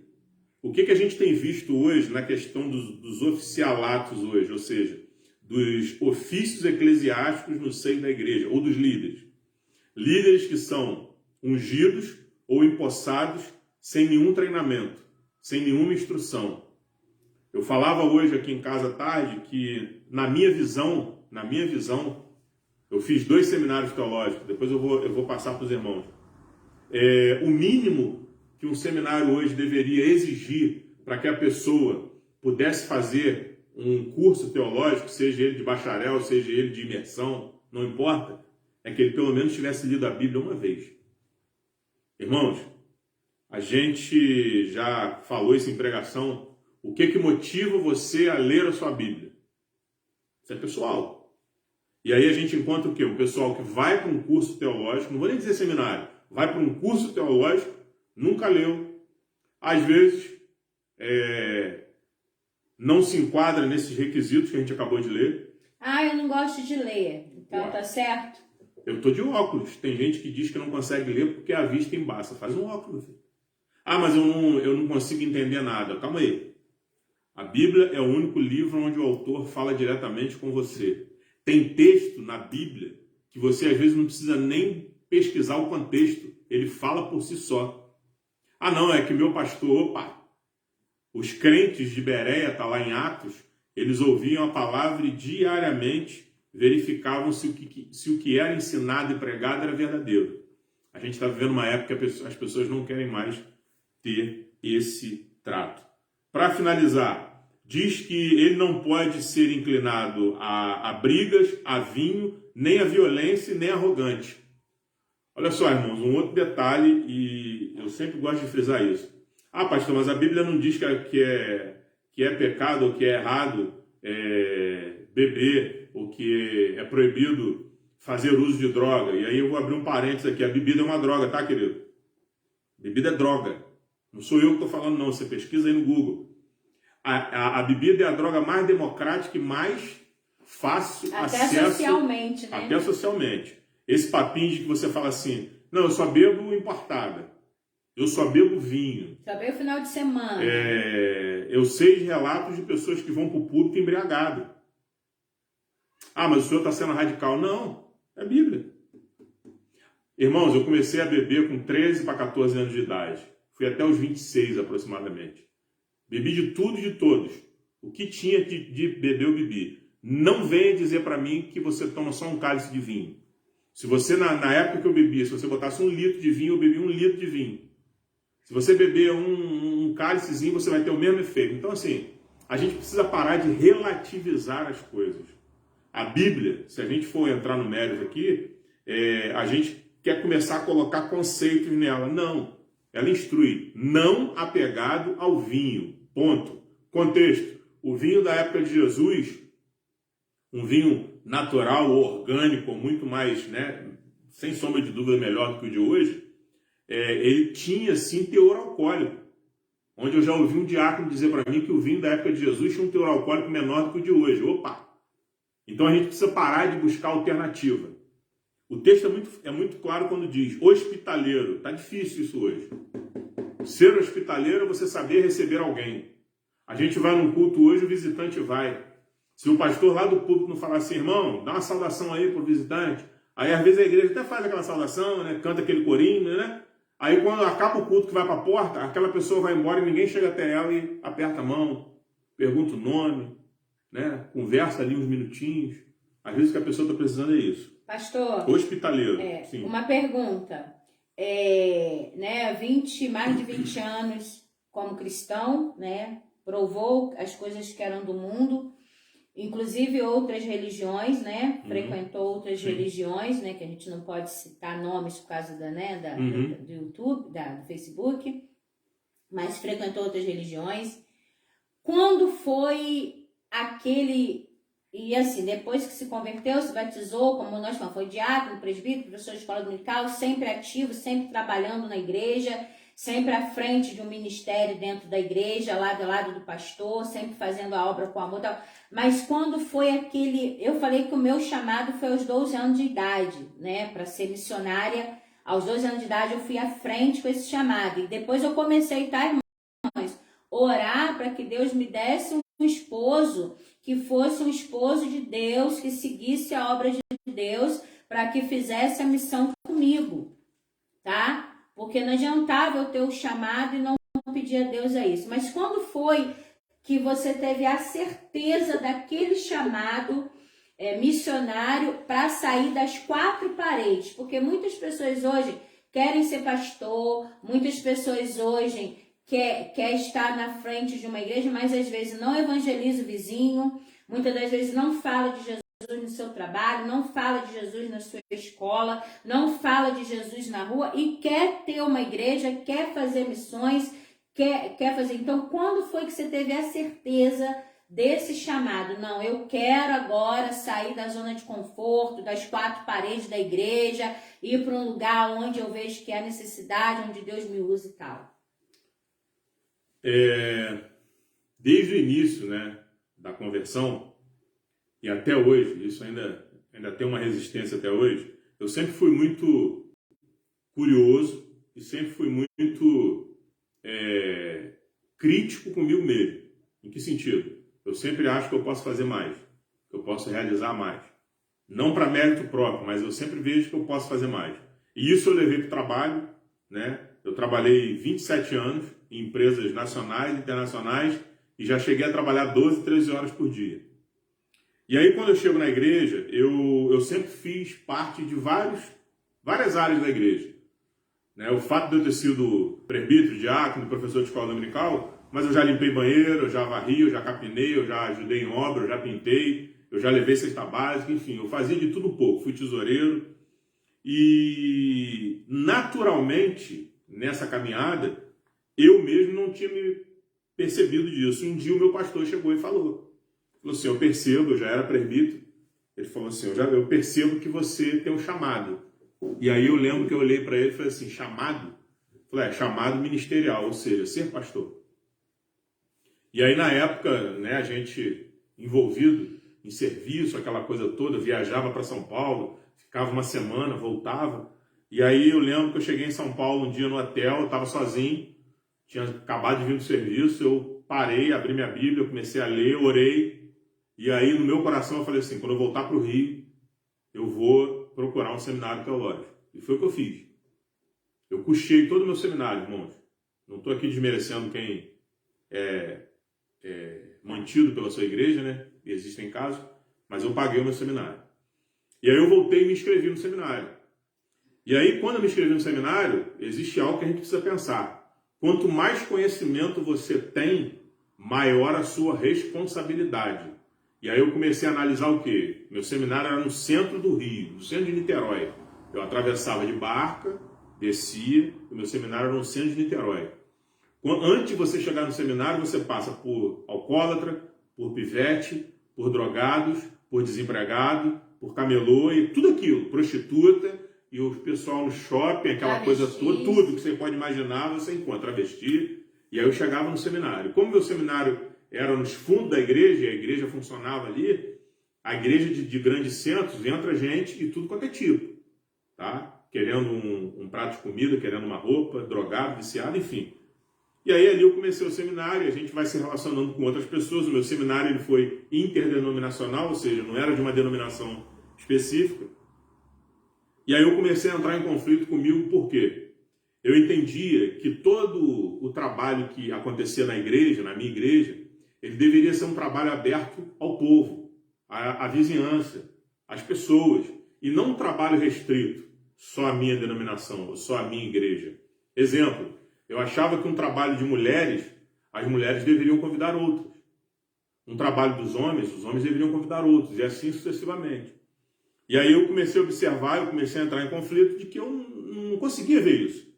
O que a gente tem visto hoje na questão dos oficialatos hoje, ou seja, dos ofícios eclesiásticos no seio da igreja, ou dos líderes. Líderes que são ungidos ou empossados sem nenhum treinamento, sem nenhuma instrução. Eu falava hoje aqui em casa à tarde que, na minha visão, eu fiz 2 seminários teológicos, depois eu vou passar para os irmãos. O mínimo que um seminário hoje deveria exigir para que a pessoa pudesse fazer um curso teológico, seja ele de bacharel, seja ele de imersão, não importa, é que ele pelo menos tivesse lido a Bíblia uma vez. Irmãos, a gente já falou isso em pregação. O que motiva você a ler a sua Bíblia? Isso é pessoal. E aí a gente encontra o quê? O pessoal que vai para um curso teológico, não vou nem dizer seminário, vai para um curso teológico, nunca leu, às vezes não se enquadra nesses requisitos que a gente acabou de ler. Ah, eu não gosto de ler, então tá certo? Eu tô de óculos. Tem gente que diz que não consegue ler porque a vista embaça. Faz um óculos, filho. Ah, mas eu não consigo entender nada. Calma aí. A Bíblia é o único livro onde o autor fala diretamente com você. Tem texto na Bíblia que você às vezes não precisa nem pesquisar o contexto. Ele fala por si só. Ah, não, é que meu pastor, opa, os crentes de Bereia, está lá em Atos, eles ouviam a palavra e diariamente verificavam se o que era ensinado e pregado era verdadeiro. A gente está vivendo uma época que as pessoas não querem mais ter esse trato. Para finalizar, diz que ele não pode ser inclinado a brigas, a vinho, nem a violência, nem arrogante. Olha só, irmãos, um outro detalhe, e eu sempre gosto de frisar isso. Ah, pastor, mas a Bíblia não diz que é pecado ou que é errado beber, ou que é proibido fazer uso de droga. E aí eu vou abrir um parênteses aqui. A bebida é uma droga, tá, querido? Bebida é droga. Não sou eu que estou falando, não. Você pesquisa aí no Google. A bebida é a droga mais democrática e mais fácil acesso. Até socialmente, né? Até socialmente. Esse papinho de que você fala assim, não, eu só bebo importada. Eu só bebo vinho. Só bebo final de semana. Eu sei de relatos de pessoas que vão para o público embriagado. Ah, mas o senhor está sendo radical. Não, é a Bíblia. Irmãos, eu comecei a beber com 13 para 14 anos de idade. Fui até os 26 aproximadamente. Bebi de tudo e de todos. O que tinha de beber, eu bebi. Não venha dizer para mim que você toma só um cálice de vinho. Se você, na época que eu bebia, se você botasse 1 litro de vinho, eu bebi 1 litro de vinho. Se você beber um cálicezinho, você vai ter o mesmo efeito. Então, assim, a gente precisa parar de relativizar as coisas. A Bíblia, se a gente for entrar no mérito aqui, a gente quer começar a colocar conceitos nela. Não. Ela instrui, não apegado ao vinho. Ponto. Contexto. O vinho da época de Jesus, um vinho natural, orgânico, muito mais, né, sem sombra de dúvida, melhor do que o de hoje, ele tinha, sim, teor alcoólico. Onde eu já ouvi um diácono dizer para mim que o vinho da época de Jesus tinha um teor alcoólico menor do que o de hoje. Opa! Então a gente precisa parar de buscar alternativa. O texto é muito claro quando diz hospitaleiro. Está difícil isso hoje. Ser hospitaleiro é você saber receber alguém. A gente vai num culto hoje, o visitante vai. Se o pastor lá do púlpito não falar assim, irmão, dá uma saudação aí pro visitante. Aí às vezes a igreja até faz aquela saudação, né? Canta aquele corinho, né? Aí quando acaba o culto que vai para a porta, aquela pessoa vai embora e ninguém chega até ela e aperta a mão, pergunta o nome, né? Conversa ali uns minutinhos. Às vezes o que a pessoa está precisando é isso. Pastor, hospitaleiro. Sim. Uma pergunta. Né, mais de 20 anos como cristão, né? Provou as coisas que eram do mundo, inclusive outras religiões, né? Frequentou outras religiões, né? Que a gente não pode citar nomes por causa do YouTube, do Facebook, mas frequentou outras religiões. Quando foi aquele... E assim, depois que se converteu, se batizou, como nós falamos, foi diácono, presbítero, professor de escola dominical, sempre ativo, sempre trabalhando na igreja, sempre à frente de um ministério dentro da igreja, lado a lado do pastor, sempre fazendo a obra com amor e tal. Mas quando foi aquele... Eu falei que o meu chamado foi aos 12 anos de idade, né? Para ser missionária. Aos 12 anos de idade eu fui à frente com esse chamado. E depois eu comecei, tá, irmãos? Orar para que Deus me desse um esposo que fosse um esposo de Deus, que seguisse a obra de Deus, para que fizesse a missão comigo, tá? Porque não adiantava eu ter o chamado e não pedir a Deus a isso. Mas quando foi que você teve a certeza daquele chamado missionário para sair das 4 paredes? Porque muitas pessoas hoje querem ser pastor, muitas pessoas hoje quer estar na frente de uma igreja, mas às vezes não evangeliza o vizinho, muitas das vezes não fala de Jesus no seu trabalho, não fala de Jesus na sua escola, não fala de Jesus na rua e quer ter uma igreja, quer fazer missões, quer fazer. Então, quando foi que você teve a certeza desse chamado. Não, eu quero agora sair da zona de conforto, das quatro paredes da igreja, ir para um lugar onde eu vejo que há necessidade, onde Deus me usa e tal. Desde o início, né, da conversão e até hoje, isso ainda tem uma resistência até hoje, eu sempre fui muito curioso e sempre fui muito crítico comigo mesmo. Em que sentido? Eu sempre acho que eu posso fazer mais, que eu posso realizar mais. Não para mérito próprio, mas eu sempre vejo que eu posso fazer mais. E isso eu levei para o trabalho, né? Eu trabalhei 27 anos em empresas nacionais, internacionais, e já cheguei a trabalhar 12, 13 horas por dia. E aí, quando eu chego na igreja, eu sempre fiz parte de várias áreas da igreja. Né? O fato de eu ter sido presbítero, diácono, professor de escola dominical, mas eu já limpei banheiro, eu já varri, eu já capinei, eu já ajudei em obra, eu já pintei, eu já levei cesta básica, enfim, eu fazia de tudo um pouco, fui tesoureiro. E, naturalmente, nessa caminhada, eu mesmo não tinha me percebido disso. Um dia o meu pastor chegou e falou assim, eu percebo, eu já era presbítero, ele falou assim, eu percebo que você tem um chamado. E aí eu lembro que eu olhei para ele e falei assim, chamado? Eu falei, chamado ministerial, ou seja, ser pastor. E aí na época, né, a gente envolvido em serviço, aquela coisa toda, viajava para São Paulo, ficava uma semana, voltava. E aí eu lembro que eu cheguei em São Paulo um dia no hotel, eu estava sozinho, tinha acabado de vir do serviço, eu parei, abri minha Bíblia, comecei a ler, orei. E aí no meu coração eu falei assim, quando eu voltar para o Rio, eu vou procurar um seminário teológico. E foi o que eu fiz. Eu custeei todo o meu seminário, irmãos. Não estou aqui desmerecendo quem é mantido pela sua igreja, né? Existem casos, mas eu paguei o meu seminário. E aí eu voltei e me inscrevi no seminário. E aí, quando eu me inscrevi no seminário, existe algo que a gente precisa pensar. Quanto mais conhecimento você tem, maior a sua responsabilidade. E aí eu comecei a analisar o quê? Meu seminário era no centro do Rio, no centro de Niterói. Eu atravessava de barca, descia, o meu seminário era no centro de Niterói. Antes de você chegar no seminário, você passa por alcoólatra, por pivete, por drogados, por desempregado, por camelô e tudo aquilo, prostituta, e o pessoal no shopping, aquela coisa toda, tudo que você pode imaginar, você encontra, travesti. E aí eu chegava no seminário. Como meu seminário era nos fundos da igreja, e a igreja funcionava ali, a igreja de grandes centros, entra gente de tudo quanto é tipo, tá? Querendo um prato de comida, querendo uma roupa, drogado, viciado, enfim. E aí ali eu comecei o seminário, a gente vai se relacionando com outras pessoas. O meu seminário ele foi interdenominacional, ou seja, não era de uma denominação específica. E aí eu comecei a entrar em conflito comigo, por quê? Eu entendia que todo o trabalho que acontecia na igreja, na minha igreja, ele deveria ser um trabalho aberto ao povo, à vizinhança, às pessoas, e não um trabalho restrito, só a minha denominação, ou só a minha igreja. Exemplo, eu achava que um trabalho de mulheres, as mulheres deveriam convidar outros. Um trabalho dos homens, os homens deveriam convidar outros, e assim sucessivamente. E aí eu comecei a observar, eu comecei a entrar em conflito de que eu não conseguia ver isso.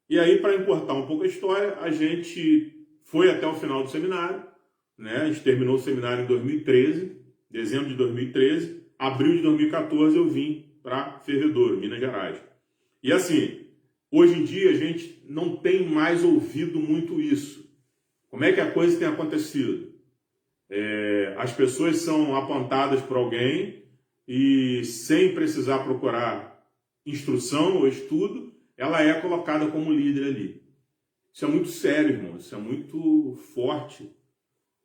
E aí, para encurtar um pouco a história, a gente foi até o final do seminário, né? A gente terminou o seminário em 2013, dezembro de 2013, abril de 2014 eu vim para Fervedouro, Minas Gerais. E assim, hoje em dia a gente não tem mais ouvido muito isso. Como é que a coisa tem acontecido? As pessoas são apontadas por alguém e sem precisar procurar instrução ou estudo, ela é colocada como líder ali. Isso é muito sério, irmão. Isso é muito forte.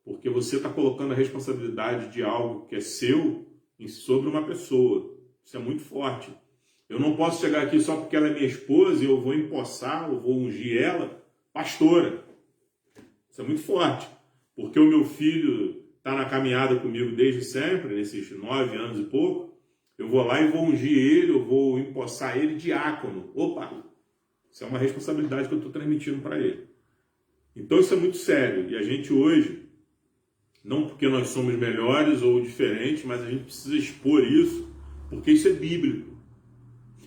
Porque você está colocando a responsabilidade de algo que é seu sobre uma pessoa. Isso é muito forte. Eu não posso chegar aqui só porque ela é minha esposa e eu vou empossar, eu vou ungir ela, pastora. Isso é muito forte. Porque o meu filho está na caminhada comigo desde sempre, nesses 9 anos e pouco. Eu vou lá e vou ungir ele, eu vou empossar ele diácono. Opa! Isso é uma responsabilidade que eu estou transmitindo para ele. Então isso é muito sério. E a gente hoje, não porque nós somos melhores ou diferentes, mas a gente precisa expor isso, porque isso é bíblico.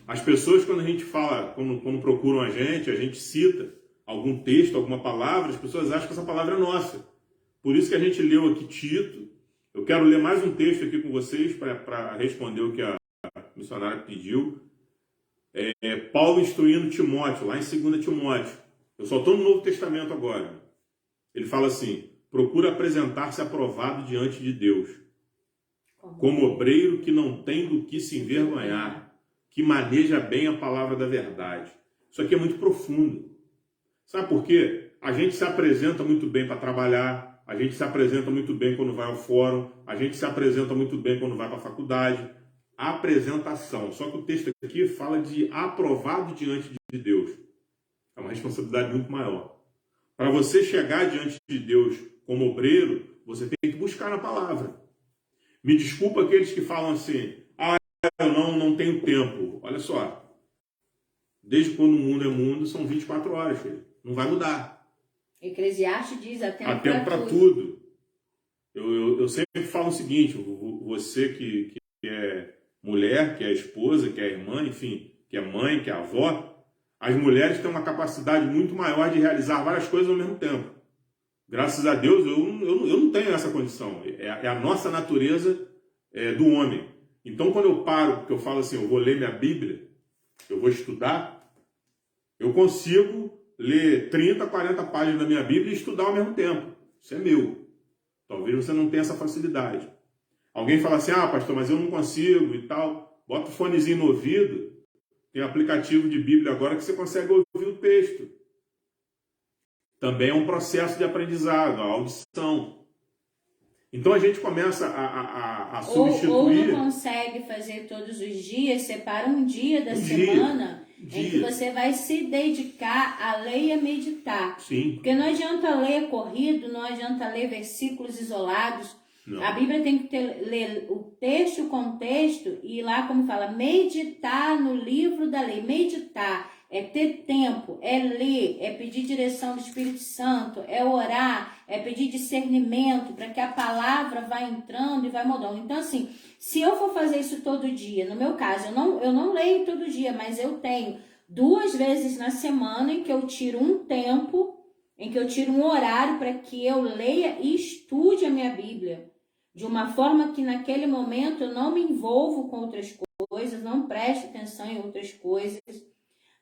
As pessoas, quando a gente fala, quando procuram a gente cita algum texto, alguma palavra, as pessoas acham que essa palavra é nossa. Por isso que a gente leu aqui Tito. Eu quero ler mais um texto aqui com vocês para responder o que a missionária pediu. Paulo instruindo Timóteo, lá em 2 Timóteo. Eu só estou no Novo Testamento agora. Ele fala assim: procura apresentar-se aprovado diante de Deus, como obreiro que não tem do que se envergonhar, que maneja bem a palavra da verdade. Isso aqui é muito profundo. Sabe por quê? A gente se apresenta muito bem para trabalhar, a gente se apresenta muito bem quando vai ao fórum, a gente se apresenta muito bem quando vai para a faculdade. Apresentação. Só que o texto aqui fala de aprovado diante de Deus. É uma responsabilidade muito maior. Para você chegar diante de Deus como obreiro, você tem que buscar na palavra. Me desculpa aqueles que falam assim: eu não tenho tempo. Olha só. Desde quando o mundo é mundo, são 24 horas, filho. Não vai mudar. Eclesiastes diz: há tempo para tudo. Eu sempre falo o seguinte: você que é mulher, que é esposa, que é irmã, enfim, que é mãe, que é avó, as mulheres têm uma capacidade muito maior de realizar várias coisas ao mesmo tempo. Graças a Deus, eu não tenho essa condição. É a nossa natureza do homem. Então, quando eu paro, porque eu falo assim, eu vou ler minha Bíblia, eu vou estudar, eu consigo ler 30, 40 páginas da minha Bíblia e estudar ao mesmo tempo. Isso é meu. Talvez você não tenha essa facilidade. Alguém fala assim: pastor, mas eu não consigo e tal. Bota o fonezinho no ouvido. Tem aplicativo de Bíblia agora que você consegue ouvir o texto. Também é um processo de aprendizado, a audição. Então a gente começa a substituir... Ou não consegue fazer todos os dias, separa um dia da semana em que você vai se dedicar a ler e a meditar. Sim. Porque não adianta ler corrido, não adianta ler versículos isolados. Não. A Bíblia tem que ler o texto, o contexto, e lá, como fala, meditar no livro da lei. Meditar é ter tempo, é ler, é pedir direção do Espírito Santo, é orar, é pedir discernimento para que a palavra vá entrando e vai mudando. Então, assim, se eu for fazer isso todo dia, no meu caso, eu não leio todo dia, mas eu tenho 2 vezes na semana em que eu tiro um tempo, em que eu tiro um horário para que eu leia e estude a minha Bíblia. De uma forma que naquele momento eu não me envolvo com outras coisas, não presto atenção em outras coisas,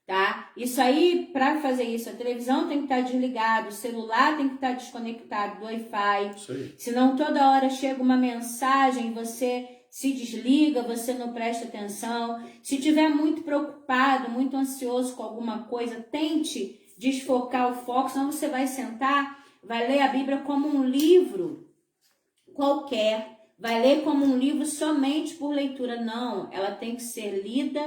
tá? Isso aí, para fazer isso, a televisão tem que estar desligada, o celular tem que estar desconectado do Wi-Fi. Isso aí. Senão toda hora chega uma mensagem, você se desliga, você não presta atenção. Se estiver muito preocupado, muito ansioso com alguma coisa, tente desfocar o foco, senão você vai sentar, vai ler a Bíblia como um livro qualquer, vai ler como um livro somente por leitura. Não, ela tem que ser lida,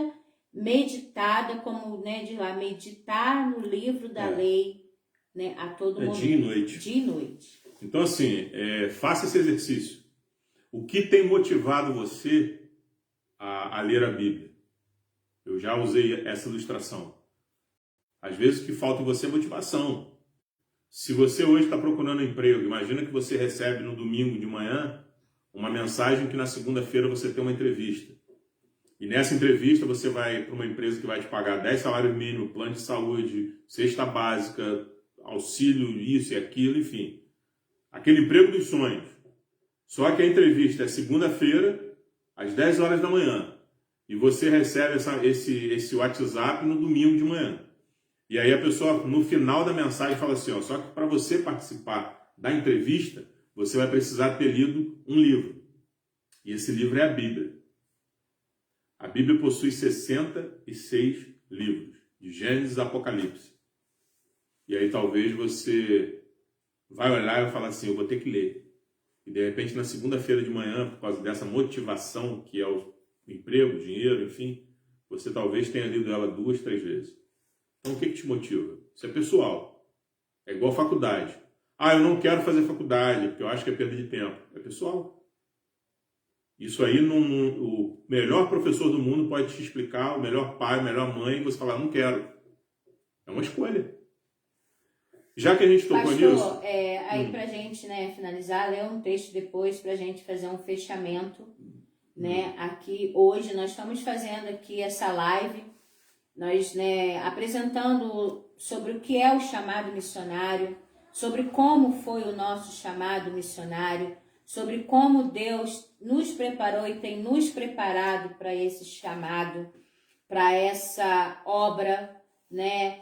meditada, como, né, de lá, meditar no livro da lei, né, a todo momento. Dia e noite. Dia e noite. Então, assim, faça esse exercício. O que tem motivado você a ler a Bíblia? Eu já usei essa ilustração. Às vezes o que falta em você é motivação. Se você hoje está procurando emprego, imagina que você recebe no domingo de manhã uma mensagem que na segunda-feira você tem uma entrevista. E nessa entrevista você vai para uma empresa que vai te pagar 10 salários mínimos, plano de saúde, cesta básica, auxílio, isso e aquilo, enfim. Aquele emprego dos sonhos. Só que a entrevista é segunda-feira, às 10 horas da manhã. E você recebe esse WhatsApp no domingo de manhã. E aí a pessoa, no final da mensagem, fala assim, só que para você participar da entrevista, você vai precisar ter lido um livro. E esse livro é a Bíblia. A Bíblia possui 66 livros, de Gênesis a Apocalipse. E aí talvez você vai olhar e vai falar assim, eu vou ter que ler. E de repente na segunda-feira de manhã, por causa dessa motivação que é o emprego, o dinheiro, enfim, você talvez tenha lido ela 2, 3 vezes. Então, o que te motiva? Isso é pessoal. É igual faculdade. Eu não quero fazer faculdade, porque eu acho que é perda de tempo. É pessoal. Isso aí, o melhor professor do mundo pode te explicar, o melhor pai, a melhor mãe, e você falar, não quero. É uma escolha. Já que a gente tocou nisso... nisso... aí pra gente, né, finalizar, ler um texto depois pra gente fazer um fechamento, né, aqui hoje. Nós estamos fazendo aqui essa live, nós, né, apresentando sobre o que é o chamado missionário, sobre como foi o nosso chamado missionário, sobre como Deus nos preparou e tem nos preparado para esse chamado, para essa obra, né?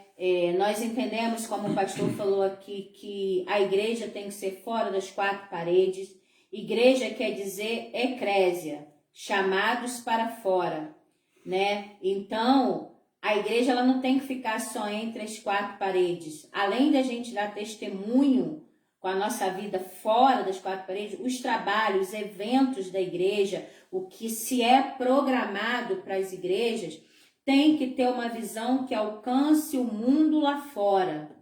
Nós entendemos, como o pastor falou aqui, que a igreja tem que ser fora das quatro paredes. Igreja quer dizer eclésia, chamados para fora, né? Então, a igreja ela não tem que ficar só entre as quatro paredes. Além da gente dar testemunho com a nossa vida fora das quatro paredes, os trabalhos, os eventos da igreja, o que se é programado para as igrejas, tem que ter uma visão que alcance o mundo lá fora,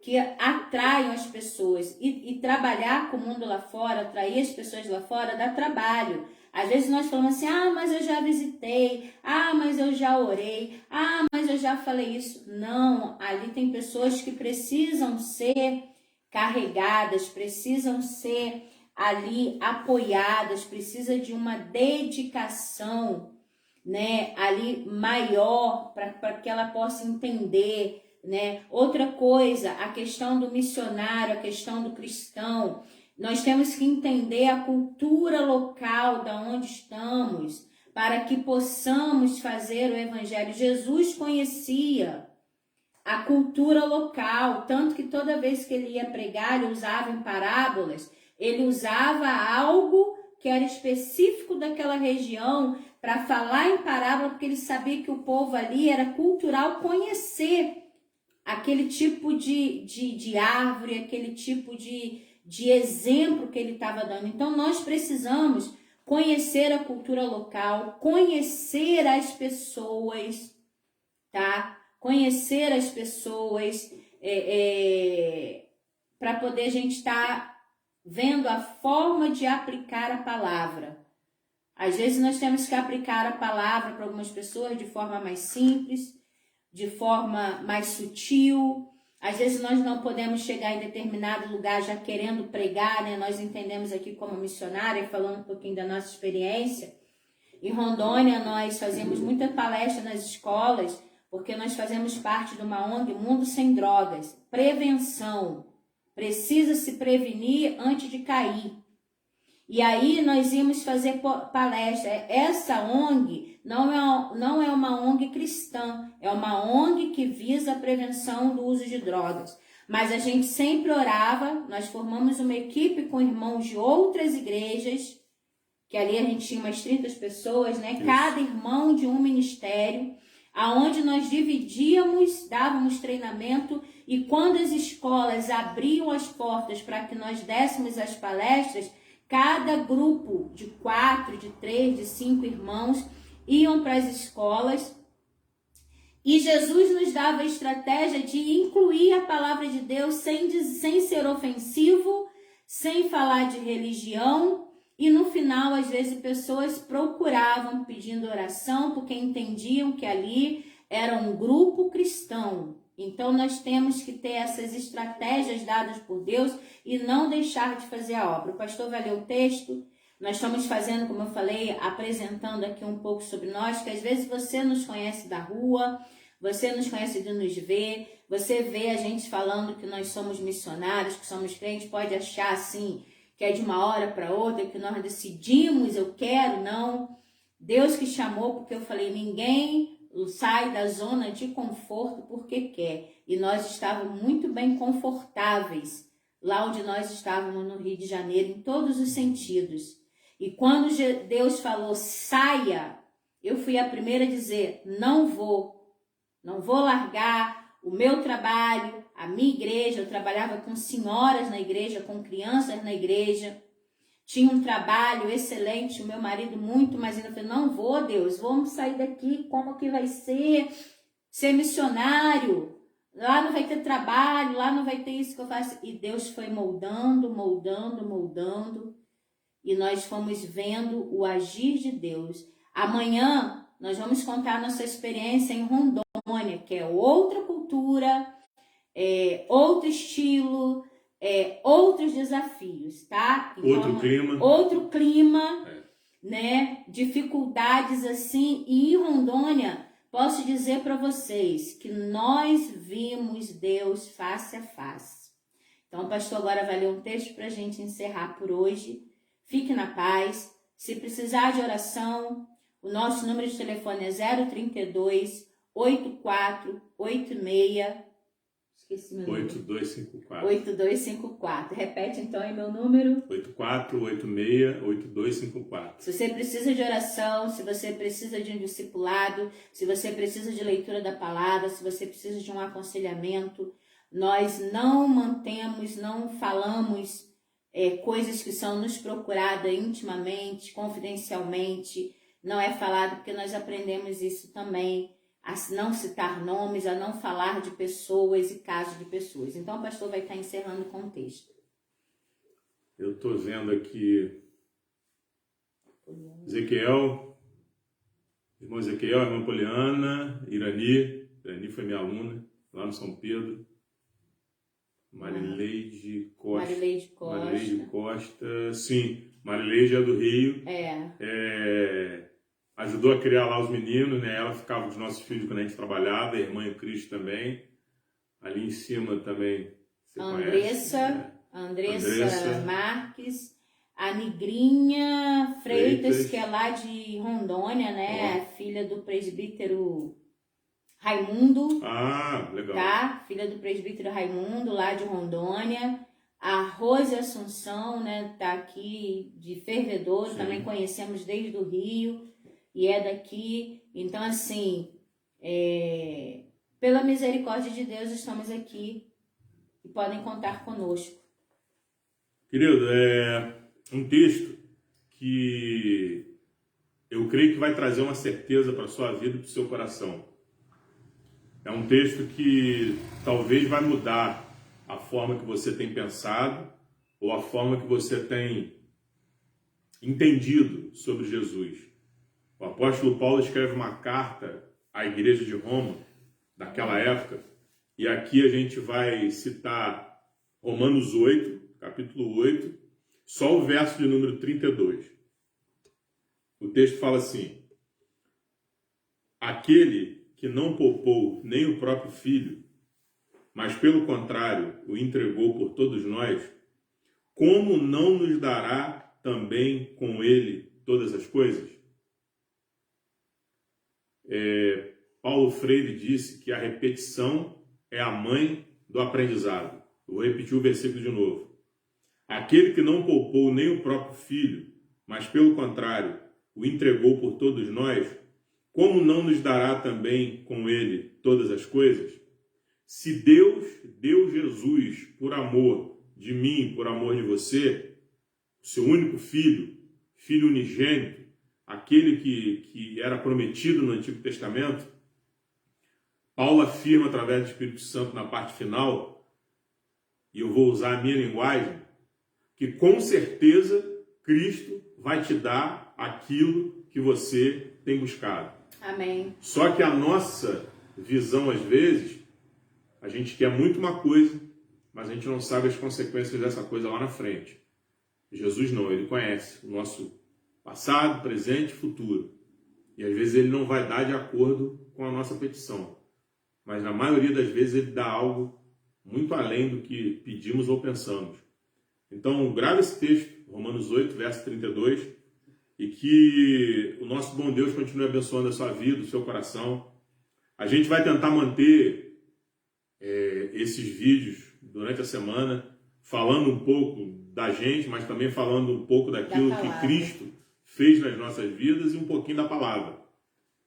que atraiam as pessoas. E trabalhar com o mundo lá fora, atrair as pessoas lá fora, dá trabalho. Às vezes nós falamos assim, mas eu já visitei, mas eu já orei, mas eu já falei isso. Não, ali tem pessoas que precisam ser carregadas, precisam ser ali apoiadas, precisa de uma dedicação, né, ali maior para que ela possa entender, né? Outra coisa, a questão do missionário, a questão do cristão, nós temos que entender a cultura local da onde estamos para que possamos fazer o evangelho. Jesus conhecia a cultura local, tanto que toda vez que ele ia pregar, ele usava em parábolas, ele usava algo que era específico daquela região para falar em parábola, porque ele sabia que o povo ali era cultural conhecer aquele tipo de árvore, aquele tipo de exemplo que ele estava dando. Então, nós precisamos conhecer a cultura local, conhecer as pessoas, tá? Conhecer as pessoas para poder a gente estar vendo a forma de aplicar a palavra. Às vezes nós temos que aplicar a palavra para algumas pessoas de forma mais simples, de forma mais sutil. Às vezes nós não podemos chegar em determinado lugar já querendo pregar, né? Nós entendemos aqui como missionária, falando um pouquinho da nossa experiência. Em Rondônia nós fazemos muita palestra nas escolas, porque nós fazemos parte de uma ONG, Mundo Sem Drogas. Prevenção. Precisa se prevenir antes de cair. E aí nós íamos fazer palestra. Essa ONG não é uma ONG cristã, é uma ONG que visa a prevenção do uso de drogas. Mas a gente sempre orava, nós formamos uma equipe com irmãos de outras igrejas, que ali a gente tinha umas 30 pessoas, né? Isso. Cada irmão de um ministério, aonde nós dividíamos, dávamos treinamento, e quando as escolas abriam as portas para que nós dessemos as palestras, cada grupo de 4, de 3, de 5 irmãos iam para as escolas e Jesus nos dava a estratégia de incluir a palavra de Deus sem ser ofensivo, sem falar de religião. E no final, às vezes, pessoas procuravam pedindo oração porque entendiam que ali era um grupo cristão. Então, nós temos que ter essas estratégias dadas por Deus e não deixar de fazer a obra. O pastor vai ler o texto. Nós estamos fazendo, como eu falei, apresentando aqui um pouco sobre nós, que às vezes você nos conhece da rua, você nos conhece de nos ver, você vê a gente falando que nós somos missionários, que somos crentes, pode achar assim, que é de uma hora para outra, que nós decidimos, eu quero, não. Deus que chamou, porque eu falei, ninguém sai da zona de conforto porque quer. E nós estávamos muito bem confortáveis lá onde nós estávamos no Rio de Janeiro, em todos os sentidos. E quando Deus falou, saia, eu fui a primeira a dizer, não vou largar o meu trabalho, a minha igreja. Eu trabalhava com senhoras na igreja, com crianças na igreja. Tinha um trabalho excelente, o meu marido muito, mas ainda falei, não vou, Deus, vamos sair daqui, como que vai ser missionário? Lá não vai ter trabalho, lá não vai ter isso que eu faço. E Deus foi moldando, e nós fomos vendo o agir de Deus. Amanhã nós vamos contar nossa experiência em Rondônia, que é outra cultura, outro estilo, outros desafios, tá? Então, outro clima, né? Dificuldades assim. E em Rondônia, posso dizer para vocês que nós vimos Deus face a face. Então, o pastor agora vai ler um texto para a gente encerrar por hoje. Fique na paz. Se precisar de oração, o nosso número de telefone é 032 8486. Esqueci meu número. 8254. 8254. Repete então aí meu número. 8486-8254. Se você precisa de oração, se você precisa de um discipulado, se você precisa de leitura da palavra, se você precisa de um aconselhamento, nós não mantemos, não falamos coisas que são nos procuradas intimamente, confidencialmente. Não é falado porque nós aprendemos isso também, a não citar nomes, a não falar de pessoas e casos de pessoas. Então o pastor vai estar encerrando com o texto. Eu estou vendo aqui Ezequiel, irmão Ezequiel, irmã Poliana, Irani foi minha aluna lá no São Pedro. Marileide Costa. Sim, Marileide é do Rio. Ajudou a criar lá os meninos, né? Ela ficava com os nossos filhos quando a gente trabalhava, a irmã e o Cristo também. Ali em cima também, você conhece. Andressa Marques, a Nigrinha Freitas, que é lá de Rondônia, né? Filha do presbítero Raimundo. Ah, legal. Tá? Filha do presbítero Raimundo, lá de Rondônia. A Rose Assunção, né? Tá aqui de Fervedouro, Sim. Também conhecemos desde o Rio e é daqui. Então, assim, pela misericórdia de Deus, estamos aqui e podem contar conosco. Querido, é um texto que eu creio que vai trazer uma certeza para a sua vida e para o seu coração. É um texto que talvez vai mudar a forma que você tem pensado ou a forma que você tem entendido sobre Jesus. O apóstolo Paulo escreve uma carta à igreja de Roma, daquela época, e aqui a gente vai citar Romanos 8, capítulo 8, só o verso de número 32. O texto fala assim: aquele que não poupou nem o próprio filho, mas pelo contrário o entregou por todos nós, como não nos dará também com ele todas as coisas? Paulo Freire disse que a repetição é a mãe do aprendizado. Eu vou repetir o versículo de novo. Aquele que não poupou nem o próprio filho, mas pelo contrário o entregou por todos nós, como não nos dará também com ele todas as coisas? Se Deus deu Jesus por amor de mim, por amor de você, o seu único filho, filho unigênito, aquele que era prometido no Antigo Testamento, Paulo afirma através do Espírito Santo na parte final, e eu vou usar a minha linguagem, que com certeza Cristo vai te dar aquilo que você tem buscado. Amém. Só que a nossa visão, às vezes, a gente quer muito uma coisa, mas a gente não sabe as consequências dessa coisa lá na frente. Jesus não, ele conhece o nosso passado, presente e futuro. E às vezes ele não vai dar de acordo com a nossa petição. Mas na maioria das vezes ele dá algo muito além do que pedimos ou pensamos. Então, grave esse texto, Romanos 8, verso 32, e que o nosso bom Deus continue abençoando a sua vida, o seu coração. A gente vai tentar manter esses vídeos durante a semana, falando um pouco da gente, mas também falando um pouco daquilo que Cristo fez nas nossas vidas e um pouquinho da palavra.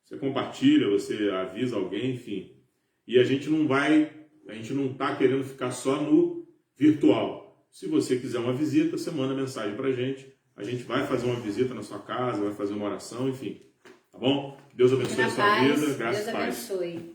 Você compartilha, você avisa alguém, enfim. E a gente não está querendo ficar só no virtual. Se você quiser uma visita, você manda mensagem para a gente vai fazer uma visita na sua casa, vai fazer uma oração, enfim. Tá bom? Deus abençoe a sua vida. Graças a Deus. Deus abençoe.